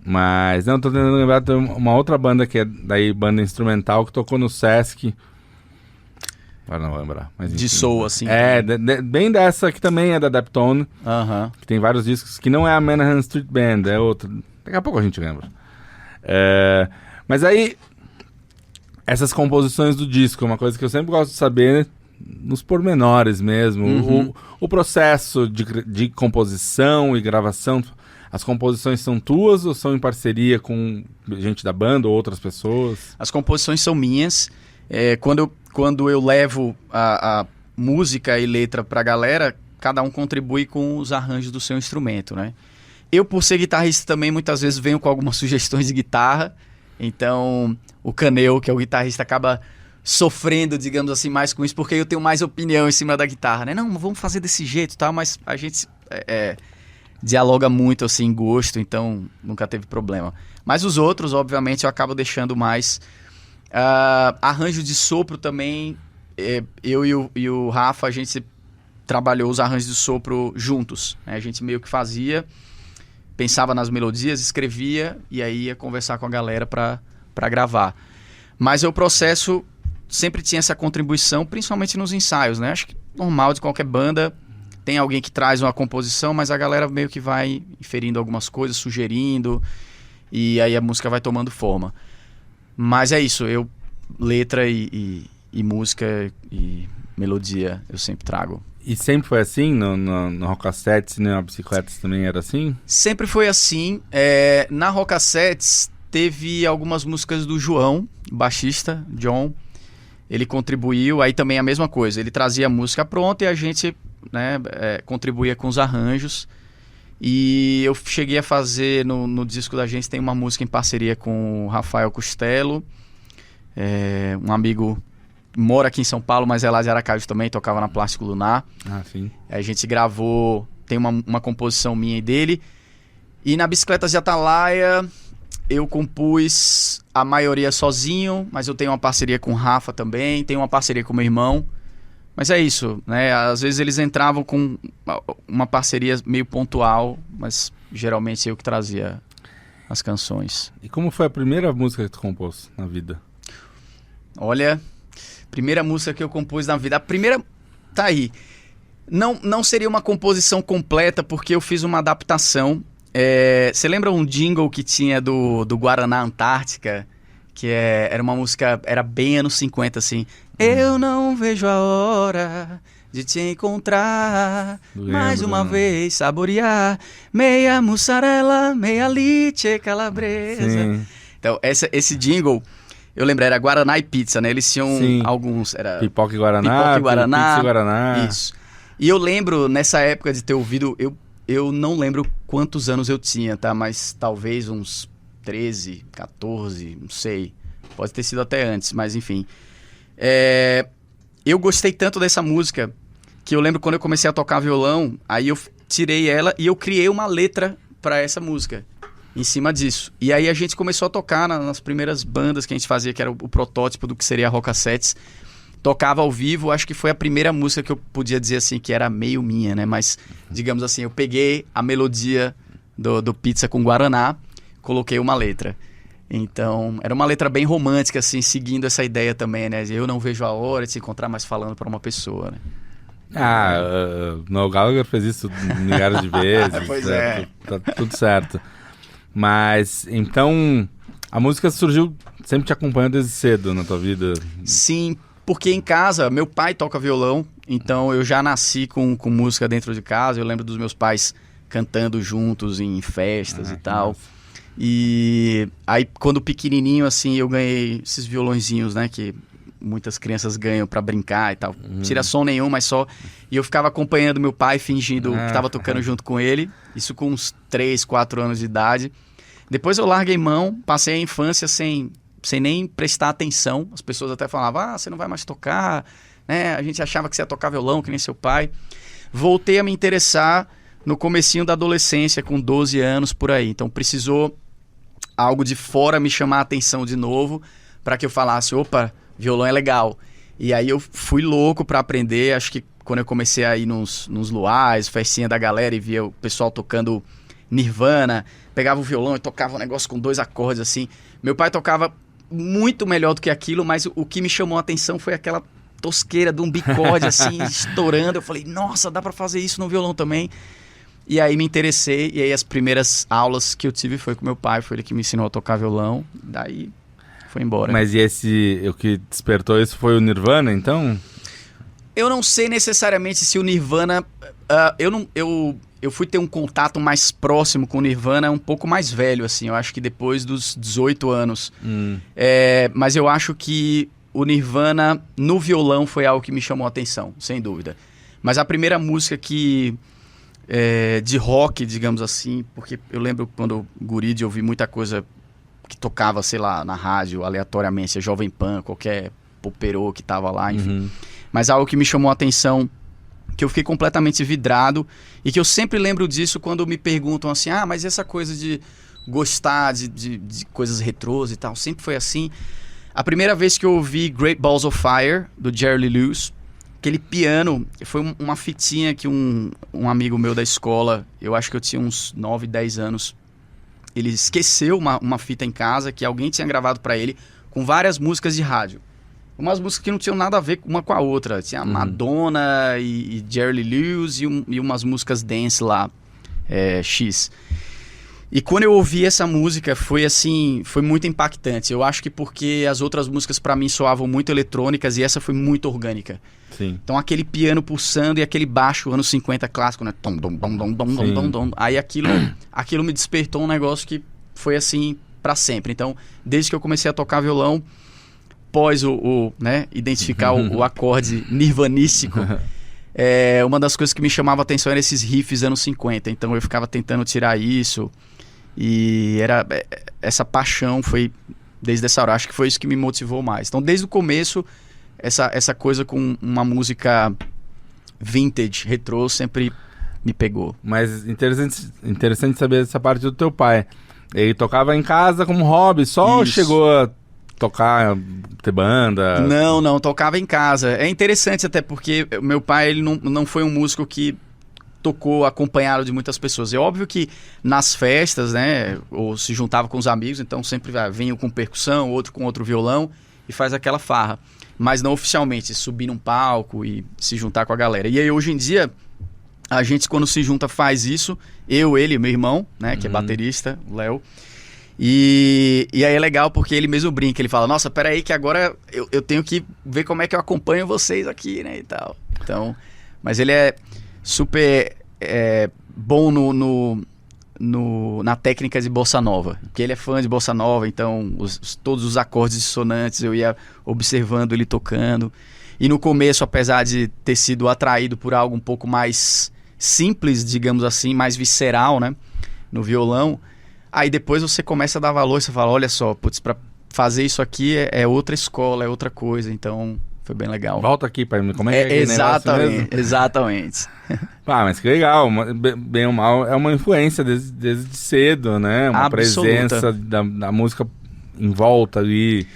Speaker 1: Mas, não, tô tentando lembrar, tem uma outra banda que é daí banda instrumental que tocou no Sesc. Agora não vou lembrar. Mas,
Speaker 2: de soul, assim.
Speaker 1: Bem dessa que também é da Deptone. Que tem vários discos, que não é a Manhattan Street Band, é outra. Daqui a pouco a gente lembra. Mas aí, essas composições do disco, é uma coisa que eu sempre gosto de saber, nos pormenores mesmo. O processo de composição e gravação, as composições são tuas ou são em parceria com gente da banda ou outras pessoas?
Speaker 2: As composições são minhas. Quando eu levo a música e letra pra galera, cada um contribui com os arranjos do seu instrumento, né? Eu, por ser guitarrista também, muitas vezes venho com algumas sugestões de guitarra. Então, o Caneu, que é o guitarrista, acaba sofrendo, digamos assim, mais com isso, porque eu tenho mais opinião em cima da guitarra, né? Não, vamos fazer desse jeito e tal, mas a gente dialoga muito, assim, em gosto, então nunca teve problema. Mas os outros, obviamente, eu acabo deixando mais. Arranjo de sopro também, eu e o Rafa, a gente trabalhou os arranjos de sopro juntos, né? A gente meio que fazia, pensava nas melodias, escrevia e aí ia conversar com a galera para gravar. Mas o processo sempre tinha essa contribuição, principalmente nos ensaios, né? Acho que normal de qualquer banda, tem alguém que traz uma composição, mas a galera meio que vai inferindo algumas coisas, sugerindo, e aí a música vai tomando forma. Mas é isso, letra e música e melodia eu sempre trago.
Speaker 1: E sempre foi assim? No Rockassets, na Bicicletas também era assim?
Speaker 2: Sempre foi assim. Na Rockassets teve algumas músicas do João, baixista, John. Ele contribuiu, aí também a mesma coisa. Ele trazia a música pronta e a gente, né, contribuía com os arranjos. E eu cheguei a fazer, no disco da gente, tem uma música em parceria com o Rafael Costello, um amigo que mora aqui em São Paulo, mas é lá de Aracaju também, tocava na Plástico Lunar.
Speaker 1: Sim.
Speaker 2: A gente gravou, tem uma composição minha e dele. E na Bicicletas de Atalaia, eu compus a maioria sozinho, mas eu tenho uma parceria com o Rafa também, tenho uma parceria com o meu irmão. Mas é isso, né? Às vezes eles entravam com uma parceria meio pontual, mas geralmente eu que trazia as canções.
Speaker 1: E como foi a primeira música que tu compôs na vida?
Speaker 2: Olha, primeira música que eu compus na vida. A primeira tá aí. Não seria uma composição completa, porque eu fiz uma adaptação. Você lembra um jingle que tinha do Guaraná Antártica? Que era uma música, era bem anos 50, assim. Eu não vejo a hora de te encontrar, mais uma vez saborear, meia mussarela, meia leite calabresa. Sim. Então, esse jingle, eu lembro, era Guaraná e pizza, né? Eles tinham alguns, era
Speaker 1: Pipoca e Guaraná, pizza e Guaraná.
Speaker 2: Isso. E eu lembro, nessa época de ter ouvido, eu não lembro quantos anos eu tinha, tá? Mas talvez uns 13, 14, não sei. Pode ter sido até antes, mas enfim. Eu gostei tanto dessa música que eu lembro quando eu comecei a tocar violão, aí eu tirei ela e eu criei uma letra para essa música em cima disso. E aí a gente começou a tocar nas primeiras bandas que a gente fazia, que era o protótipo do que seria a Rockassets. Tocava ao vivo, acho que foi a primeira música que eu podia dizer assim que era meio minha, né? Mas, digamos assim, eu peguei a melodia do Pizza com Guaraná, coloquei uma letra. Então, era uma letra bem romântica, assim, seguindo essa ideia também, né? Eu não vejo a hora de se encontrar mais falando para uma pessoa, né?
Speaker 1: Noel Gallagher fez isso milhares de vezes.
Speaker 2: Pois
Speaker 1: tá tudo certo. Mas, então, a música surgiu sempre te acompanhando desde cedo na tua vida?
Speaker 2: Sim, porque em casa, meu pai toca violão, então eu já nasci com música dentro de casa. Eu lembro dos meus pais cantando juntos em festas e tal. Nossa. E aí, quando pequenininho, assim, eu ganhei esses violõezinhos, né, que muitas crianças ganham pra brincar e tal. Tira som nenhum, mas só... E eu ficava acompanhando meu pai, fingindo que tava tocando junto com ele. Isso com uns 3, 4 anos de idade. Depois eu larguei mão, passei a infância sem nem prestar atenção. As pessoas até falavam, você não vai mais tocar, né? A gente achava que você ia tocar violão, que nem seu pai. Voltei a me interessar no comecinho da adolescência, com 12 anos, por aí. Então precisou algo de fora me chamar a atenção de novo, para que eu falasse, opa, violão é legal. E aí eu fui louco pra aprender, acho que quando eu comecei a ir nos luares, festinha da galera e via o pessoal tocando Nirvana, pegava o violão e tocava um negócio com 2 acordes assim. Meu pai tocava muito melhor do que aquilo, mas o que me chamou a atenção foi aquela tosqueira de um bicode assim, estourando. Eu falei, nossa, dá pra fazer isso no violão também. E aí me interessei, e aí as primeiras aulas que eu tive foi com meu pai, foi ele que me ensinou a tocar violão, daí foi embora.
Speaker 1: Mas e o que despertou isso foi o Nirvana, então?
Speaker 2: Eu não sei necessariamente se o Nirvana... Eu fui ter um contato mais próximo com o Nirvana um pouco mais velho, assim. Eu acho que depois dos 18 anos. Mas eu acho que o Nirvana no violão foi algo que me chamou a atenção, sem dúvida. Mas a primeira música de rock, digamos assim, porque eu lembro quando guri de ouvir muita coisa que tocava, sei lá, na rádio, aleatoriamente, a Jovem Pan, qualquer poperô que tava lá, enfim. Mas algo que me chamou a atenção, que eu fiquei completamente vidrado, e que eu sempre lembro disso quando me perguntam assim, mas essa coisa de gostar de coisas retrôs e tal, sempre foi assim. A primeira vez que eu ouvi Great Balls of Fire, do Jerry Lee Lewis, aquele piano, foi uma fitinha que um amigo meu da escola, eu acho que eu tinha uns 9, 10 anos, ele esqueceu uma fita em casa que alguém tinha gravado pra ele, com várias músicas de rádio. Umas músicas que não tinham nada a ver uma com a outra. Tinha Madonna e Jerry Lee Lewis e umas músicas dance lá, X. E quando eu ouvi essa música, foi assim, foi muito impactante. Eu acho que porque as outras músicas pra mim soavam muito eletrônicas e essa foi muito orgânica.
Speaker 1: Sim.
Speaker 2: Então aquele piano pulsando e aquele baixo anos 50 clássico, né? Tom, dom, dom, dom, dom, dom, dom, dom. Aí aquilo me despertou um negócio que foi assim pra sempre. Então, desde que eu comecei a tocar violão, após identificar o acorde nirvanístico, uma das coisas que me chamava a atenção era esses riffs anos 50. Então eu ficava tentando tirar isso. E essa paixão foi desde essa hora. Acho que foi isso que me motivou mais. Então desde o começo, essa coisa com uma música vintage, retrô, sempre me pegou.
Speaker 1: Mas interessante saber essa parte do teu pai. Ele tocava em casa como hobby, só
Speaker 2: Isso.
Speaker 1: chegou a tocar, ter banda?
Speaker 2: Não, tocava em casa. É interessante até porque meu pai ele não foi um músico que tocou acompanhado de muitas pessoas. É óbvio que nas festas, né, ou se juntava com os amigos, então sempre vinha com percussão, outro com outro violão e faz aquela farra. Mas não oficialmente, subir num palco e se juntar com a galera. E aí hoje em dia, a gente quando se junta faz isso, ele e meu irmão, né, que é baterista, o Léo. E aí é legal porque ele mesmo brinca, ele fala, nossa, peraí que agora eu tenho que ver como é que eu acompanho vocês aqui, né, e tal. Então, mas ele é super bom na técnica de bossa nova, porque ele é fã de bossa nova, então todos os acordes dissonantes eu ia observando ele tocando. E no começo, apesar de ter sido atraído por algo um pouco mais simples, digamos assim, mais visceral, né, no violão, aí depois você começa a dar valor, você fala, olha só, putz, pra fazer isso aqui é outra escola, é outra coisa, então foi bem legal.
Speaker 1: Volta aqui pra mim, como é que é
Speaker 2: exatamente.
Speaker 1: Mas que legal, bem ou mal, é uma influência desde cedo, né? Uma
Speaker 2: absoluta
Speaker 1: presença da música em volta ali.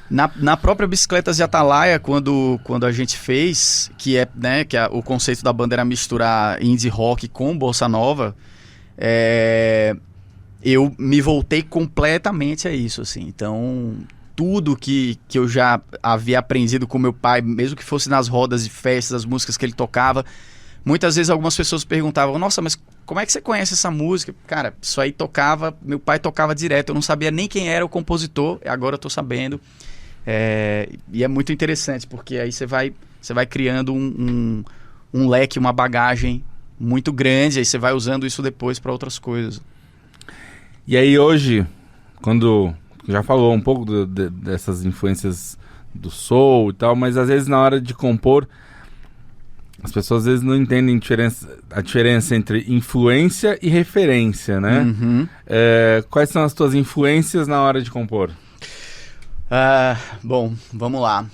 Speaker 2: Na própria Bicicletas de Atalaia, quando a gente fez, que o conceito da banda era misturar indie rock com bossa nova, eu me voltei completamente a isso, assim. Então, tudo que eu já havia aprendido com meu pai, mesmo que fosse nas rodas de festas, as músicas que ele tocava, muitas vezes algumas pessoas perguntavam, nossa, mas como é que você conhece essa música? Cara, isso aí meu pai tocava direto, eu não sabia nem quem era o compositor, agora eu tô sabendo. E é muito interessante, porque aí você vai criando um leque, uma bagagem muito grande, aí você vai usando isso depois para outras coisas.
Speaker 1: E aí hoje, quando já falou um pouco dessas influências do soul e tal, mas às vezes na hora de compor, as pessoas às vezes não entendem a diferença entre influência e referência, né? Quais são as tuas influências na hora de compor?
Speaker 2: Bom, vamos lá.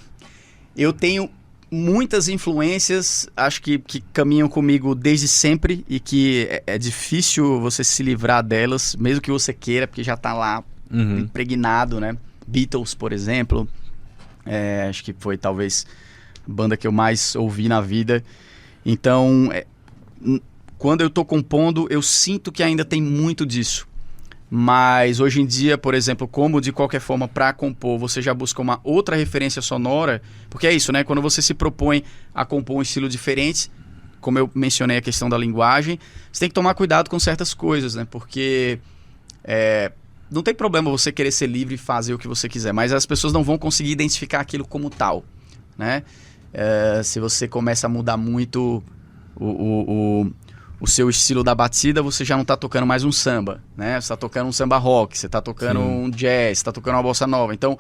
Speaker 2: Eu tenho muitas influências, acho que caminham comigo desde sempre e que é difícil você se livrar delas, mesmo que você queira, porque já tá lá impregnado, né? Beatles, por exemplo, acho que foi talvez banda que eu mais ouvi na vida. Então, quando eu tô compondo, eu sinto que ainda tem muito disso. Mas hoje em dia, por exemplo, como de qualquer forma para compor, você já busca uma outra referência sonora, porque é isso, né? Quando você se propõe a compor um estilo diferente, como eu mencionei a questão da linguagem, você tem que tomar cuidado com certas coisas, né? Porque não tem problema você querer ser livre e fazer o que você quiser, mas as pessoas não vão conseguir identificar aquilo como tal, né? Se você começa a mudar muito o seu estilo da batida, você já não está tocando mais um samba, né? Você está tocando um samba rock, você está tocando um jazz, você está tocando uma bossa nova. Então,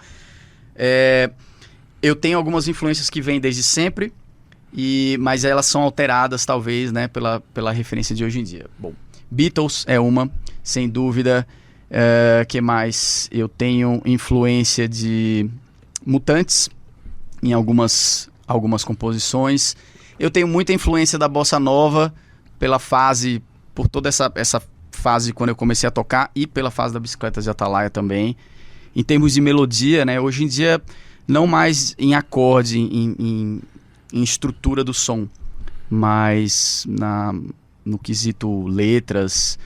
Speaker 2: eu tenho algumas influências que vêm desde sempre, mas elas são alteradas, talvez, né, pela referência de hoje em dia. Bom, Beatles é uma, sem dúvida. Que mais? Eu tenho influência de Mutantes em algumas composições. Eu tenho muita influência da bossa nova, por toda essa fase quando eu comecei a tocar, e pela fase da Bicicleta de Atalaia também. Em termos de melodia, né, hoje em dia, não mais em acorde, em estrutura do som, mas no quesito letras.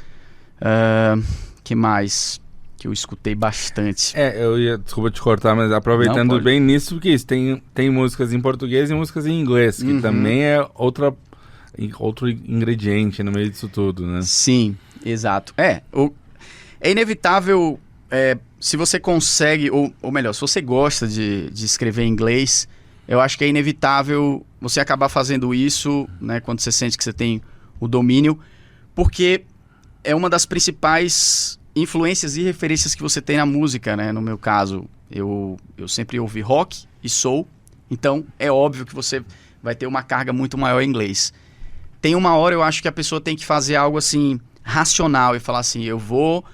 Speaker 2: Que mais que eu escutei bastante?
Speaker 1: Desculpa te cortar, mas aproveitando
Speaker 2: Não,
Speaker 1: bem nisso, porque isso tem músicas em português e músicas em inglês, que também é outro ingrediente no meio disso tudo, né?
Speaker 2: Sim, exato. É inevitável, se você consegue, ou melhor, se você gosta de escrever em inglês, eu acho que é inevitável você acabar fazendo isso, né, quando você sente que você tem o domínio, porque é uma das principais influências e referências que você tem na música, né? No meu caso, eu sempre ouvi rock e soul, então é óbvio que você vai ter uma carga muito maior em inglês. Tem uma hora, eu acho que a pessoa tem que fazer algo assim, racional, e falar assim, eu vou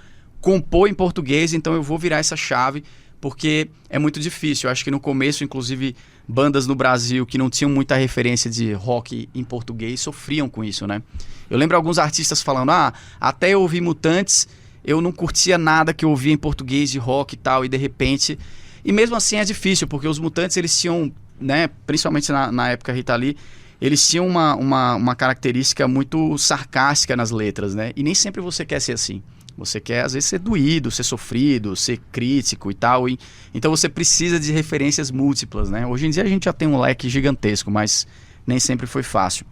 Speaker 2: compor em português, então eu vou virar essa chave, porque é muito difícil. Eu acho que no começo, inclusive, bandas no Brasil que não tinham muita referência de rock em português sofriam com isso, né? Eu lembro alguns artistas falando, até eu ouvi Mutantes, eu não curtia nada que eu ouvia em português de rock e tal, e de repente... E mesmo assim é difícil, porque os Mutantes, eles tinham, né, principalmente na época Rita Lee, eles tinham uma característica muito sarcástica nas letras, né? E nem sempre você quer ser assim. Você quer, às vezes, ser doído, ser sofrido, ser crítico e tal. Então você precisa de referências múltiplas, né? Hoje em dia a gente já tem um leque gigantesco, mas nem sempre foi fácil.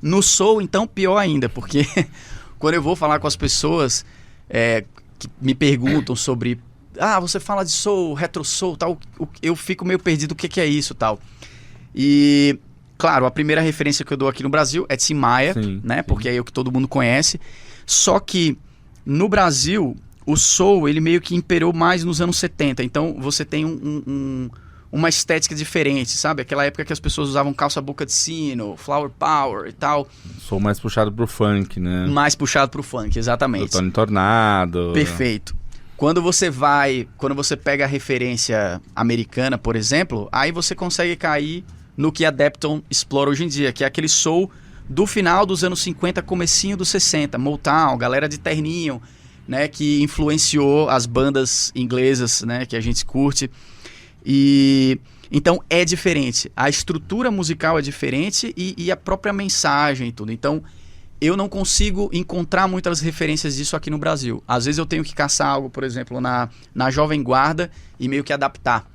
Speaker 2: No soul, então, pior ainda, porque quando eu vou falar com as pessoas que me perguntam sobre... você fala de soul, retro soul, tal, eu fico meio perdido, o que é isso, tal. E, claro, a primeira referência que eu dou aqui no Brasil é Tim Maia, né? Sim. Porque é o que todo mundo conhece. Só que no Brasil, o soul, ele meio que imperou mais nos anos 70. Então, você tem uma estética diferente, sabe? Aquela época que as pessoas usavam calça boca de sino, flower power e tal.
Speaker 1: Soul mais puxado pro funk, né?
Speaker 2: Mais puxado pro funk, exatamente.
Speaker 1: Do Tony Tornado.
Speaker 2: Perfeito. Quando você pega a referência americana, por exemplo, aí você consegue cair no que a Depton explora hoje em dia, que é aquele soul do final dos anos 50, comecinho dos 60, Motown, galera de terninho, né, que influenciou as bandas inglesas, né, que a gente curte. E então é diferente, a estrutura musical é diferente e a própria mensagem e tudo. Então eu não consigo encontrar muitas referências disso aqui no Brasil. Às vezes eu tenho que caçar algo, por exemplo, na Jovem Guarda e meio que adaptar,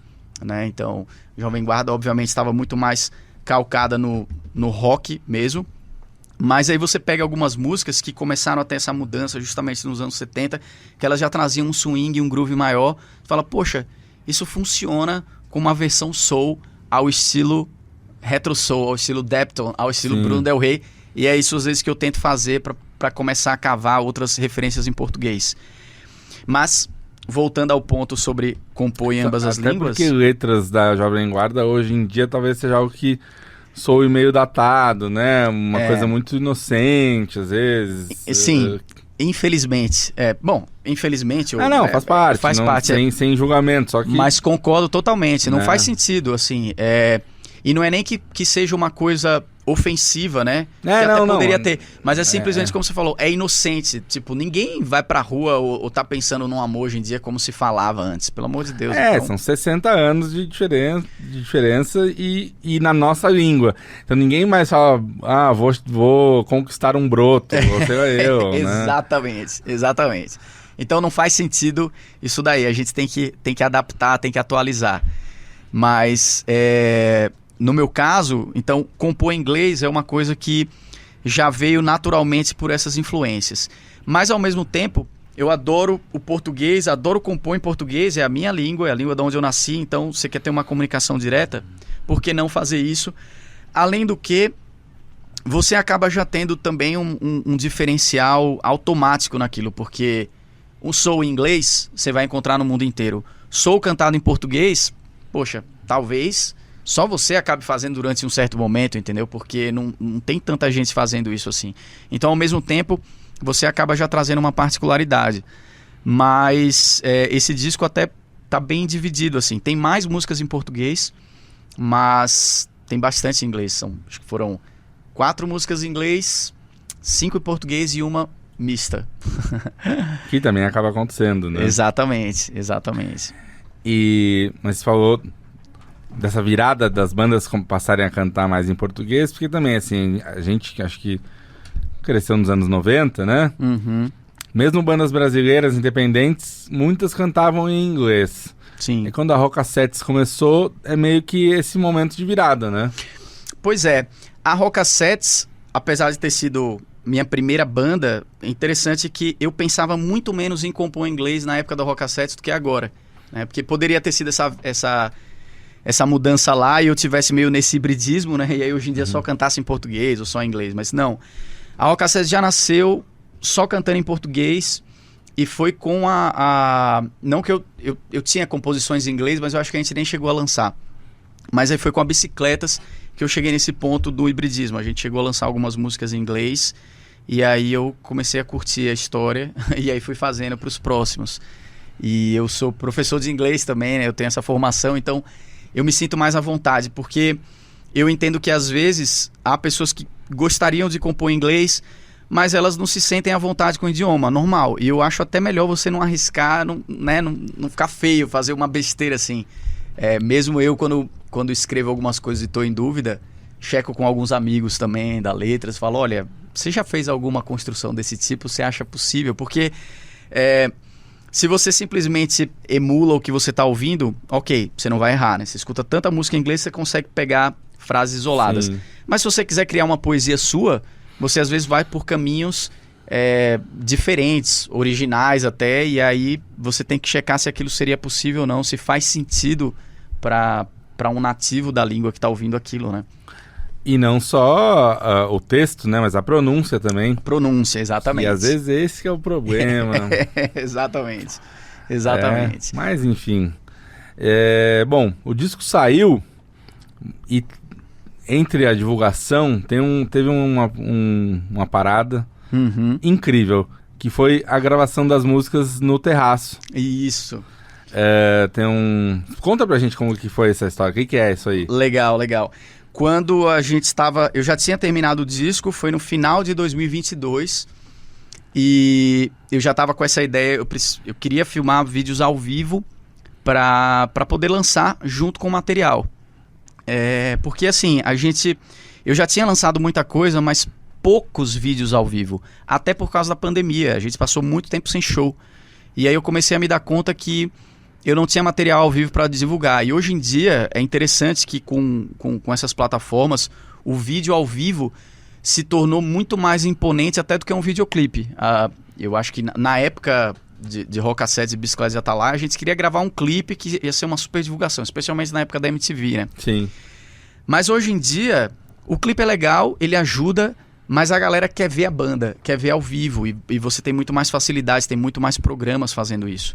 Speaker 2: né? Então, Jovem Guarda obviamente estava muito mais calcada no rock mesmo. Mas aí você pega algumas músicas que começaram a ter essa mudança justamente nos anos 70, que elas já traziam um swing, um groove maior. Você fala, poxa, isso funciona com uma versão soul ao estilo retro soul, ao estilo Depton, ao estilo Bruno Del Rey. E é isso às vezes que eu tento fazer para começar a cavar outras referências em português. Mas, voltando ao ponto sobre compor em ambas as línguas...
Speaker 1: Até porque letras da Jovem Guarda hoje em dia talvez seja algo que soe meio datado, né? Uma coisa muito inocente, às vezes.
Speaker 2: Sim, infelizmente. Bom, infelizmente...
Speaker 1: não, faz parte.
Speaker 2: Faz parte.
Speaker 1: Sem julgamento, só que...
Speaker 2: Mas concordo totalmente, não faz sentido, assim. E não é nem que seja uma coisa ofensiva, né? Que
Speaker 1: É,
Speaker 2: até
Speaker 1: não,
Speaker 2: poderia
Speaker 1: não.
Speaker 2: ter. Mas é simplesmente como você falou, é inocente. Tipo, ninguém vai pra rua ou tá pensando num amor hoje em dia como se falava antes. Pelo amor de Deus.
Speaker 1: É,
Speaker 2: então.
Speaker 1: são 60 anos de diferença e na nossa língua. Então ninguém mais fala, vou conquistar um broto, você ou eu, né?
Speaker 2: Exatamente, exatamente. Então não faz sentido isso daí. A gente tem que adaptar, tem que atualizar. Mas, no meu caso, então, compor em inglês é uma coisa que já veio naturalmente por essas influências. Mas, ao mesmo tempo, eu adoro o português, adoro compor em português, é a minha língua, é a língua de onde eu nasci. Então, você quer ter uma comunicação direta, por que não fazer isso? Além do que, você acaba já tendo também um diferencial automático naquilo, porque um soul em inglês, você vai encontrar no mundo inteiro. Soul cantado em português, poxa, talvez só você acabe fazendo durante um certo momento, entendeu? Porque não tem tanta gente fazendo isso assim. Então, ao mesmo tempo, você acaba já trazendo uma particularidade. Mas esse disco até tá bem dividido, assim. Tem mais músicas em português, mas tem bastante em inglês. Acho que foram 4 músicas em inglês, 5 em português e uma mista.
Speaker 1: Que também acaba acontecendo, né?
Speaker 2: Exatamente, exatamente.
Speaker 1: Mas você falou dessa virada das bandas passarem a cantar mais em português, porque também, assim, a gente acho que cresceu nos anos 90, né?
Speaker 2: Uhum.
Speaker 1: Mesmo bandas brasileiras independentes, muitas cantavam em inglês.
Speaker 2: Sim.
Speaker 1: E quando a Rockacettes começou, é meio que esse momento de virada, né?
Speaker 2: Pois é, a Rockacettes, apesar de ter sido minha primeira banda, é interessante que eu pensava muito menos em compor em inglês na época da Rockacettes do que agora, né? Porque poderia ter sido essa mudança lá e eu tivesse meio nesse hibridismo, né? E aí hoje em dia só cantasse em português ou só em inglês, mas não. A Rockacettes já nasceu só cantando em português e foi com não que eu tinha composições em inglês, mas eu acho que a gente nem chegou a lançar. Mas aí foi com a Bicicletas que eu cheguei nesse ponto do hibridismo. A gente chegou a lançar algumas músicas em inglês e aí eu comecei a curtir a história e aí fui fazendo para os próximos. E eu sou professor de inglês também, né? Eu tenho essa formação, então eu me sinto mais à vontade, porque eu entendo que às vezes há pessoas que gostariam de compor em inglês, mas elas não se sentem à vontade com o idioma, normal. E eu acho até melhor você não arriscar, não ficar feio, fazer uma besteira assim. Mesmo eu, quando escrevo algumas coisas e estou em dúvida, checo com alguns amigos também da Letras, falo, olha, você já fez alguma construção desse tipo? Você acha possível? Porque se você simplesmente emula o que você está ouvindo, ok, você não vai errar, né? Você escuta tanta música em inglês, você consegue pegar frases isoladas.
Speaker 1: Sim.
Speaker 2: Mas se você quiser criar uma poesia sua, você às vezes vai por caminhos diferentes, originais até, e aí você tem que checar se aquilo seria possível ou não, se faz sentido para um nativo da língua que está ouvindo aquilo, né?
Speaker 1: E não só o texto, né? Mas a pronúncia também.
Speaker 2: Pronúncia, exatamente.
Speaker 1: E às vezes esse que é o problema.
Speaker 2: Exatamente. Exatamente.
Speaker 1: Mas enfim. Bom, o disco saiu e entre a divulgação teve uma parada incrível, que foi a gravação das músicas no terraço.
Speaker 2: Isso.
Speaker 1: Conta pra gente como que foi essa história, o que é isso aí?
Speaker 2: Legal, legal. Quando a gente estava... Eu já tinha terminado o disco, foi no final de 2022. E eu já estava com essa ideia, eu queria filmar vídeos ao vivo para poder lançar junto com o material. Porque assim, eu já tinha lançado muita coisa, mas poucos vídeos ao vivo. Até por causa da pandemia, a gente passou muito tempo sem show. E aí eu comecei a me dar conta que eu não tinha material ao vivo para divulgar. E hoje em dia é interessante que com essas plataformas, o vídeo ao vivo se tornou muito mais imponente até do que um videoclipe. Eu acho que na época de Rockacettes e Bicicletas Já Tá Lá, a gente queria gravar um clipe que ia ser uma super divulgação, especialmente na época da MTV, né?
Speaker 1: Sim.
Speaker 2: Mas hoje em dia, o clipe é legal, ele ajuda, mas a galera quer ver a banda, quer ver ao vivo, e você tem muito mais facilidade, tem muito mais programas fazendo isso.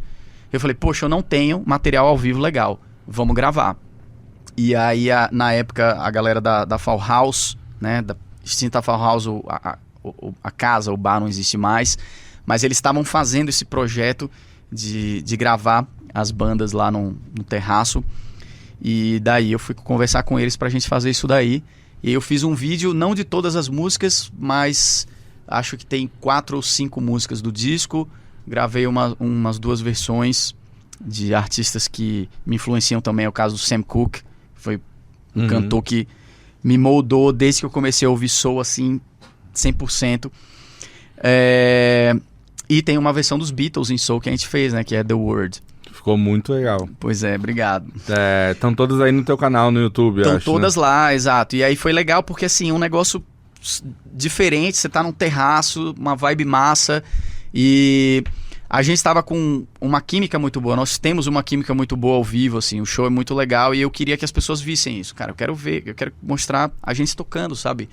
Speaker 2: Eu falei, poxa, eu não tenho material ao vivo legal, vamos gravar. E aí, na época, a galera da Fall House, né, da extinta Fall House, a casa, o bar não existe mais, mas eles estavam fazendo esse projeto de gravar as bandas lá no terraço, e daí eu fui conversar com eles pra gente fazer isso daí, E eu fiz um vídeo, não de todas as músicas, mas acho que tem 4 ou 5 músicas do disco. Gravei umas 2 versões de artistas que me influenciam também. É o caso do Sam Cooke, foi um cantor que me moldou desde que eu comecei a ouvir soul assim, 100%. E tem uma versão dos Beatles em soul que a gente fez, né? Que é The Word.
Speaker 1: Ficou muito legal.
Speaker 2: Pois é, obrigado.
Speaker 1: Estão todas aí no teu canal no YouTube,
Speaker 2: Estão
Speaker 1: acho,
Speaker 2: todas
Speaker 1: né?
Speaker 2: lá, exato. E aí foi legal porque, assim, um negócio diferente, você tá num terraço, uma vibe massa, e a gente estava com uma química muito boa. Nós temos uma química muito boa ao vivo, assim, o show é muito legal e eu queria que as pessoas vissem isso, cara. Eu quero ver, eu quero mostrar a gente tocando, sabe?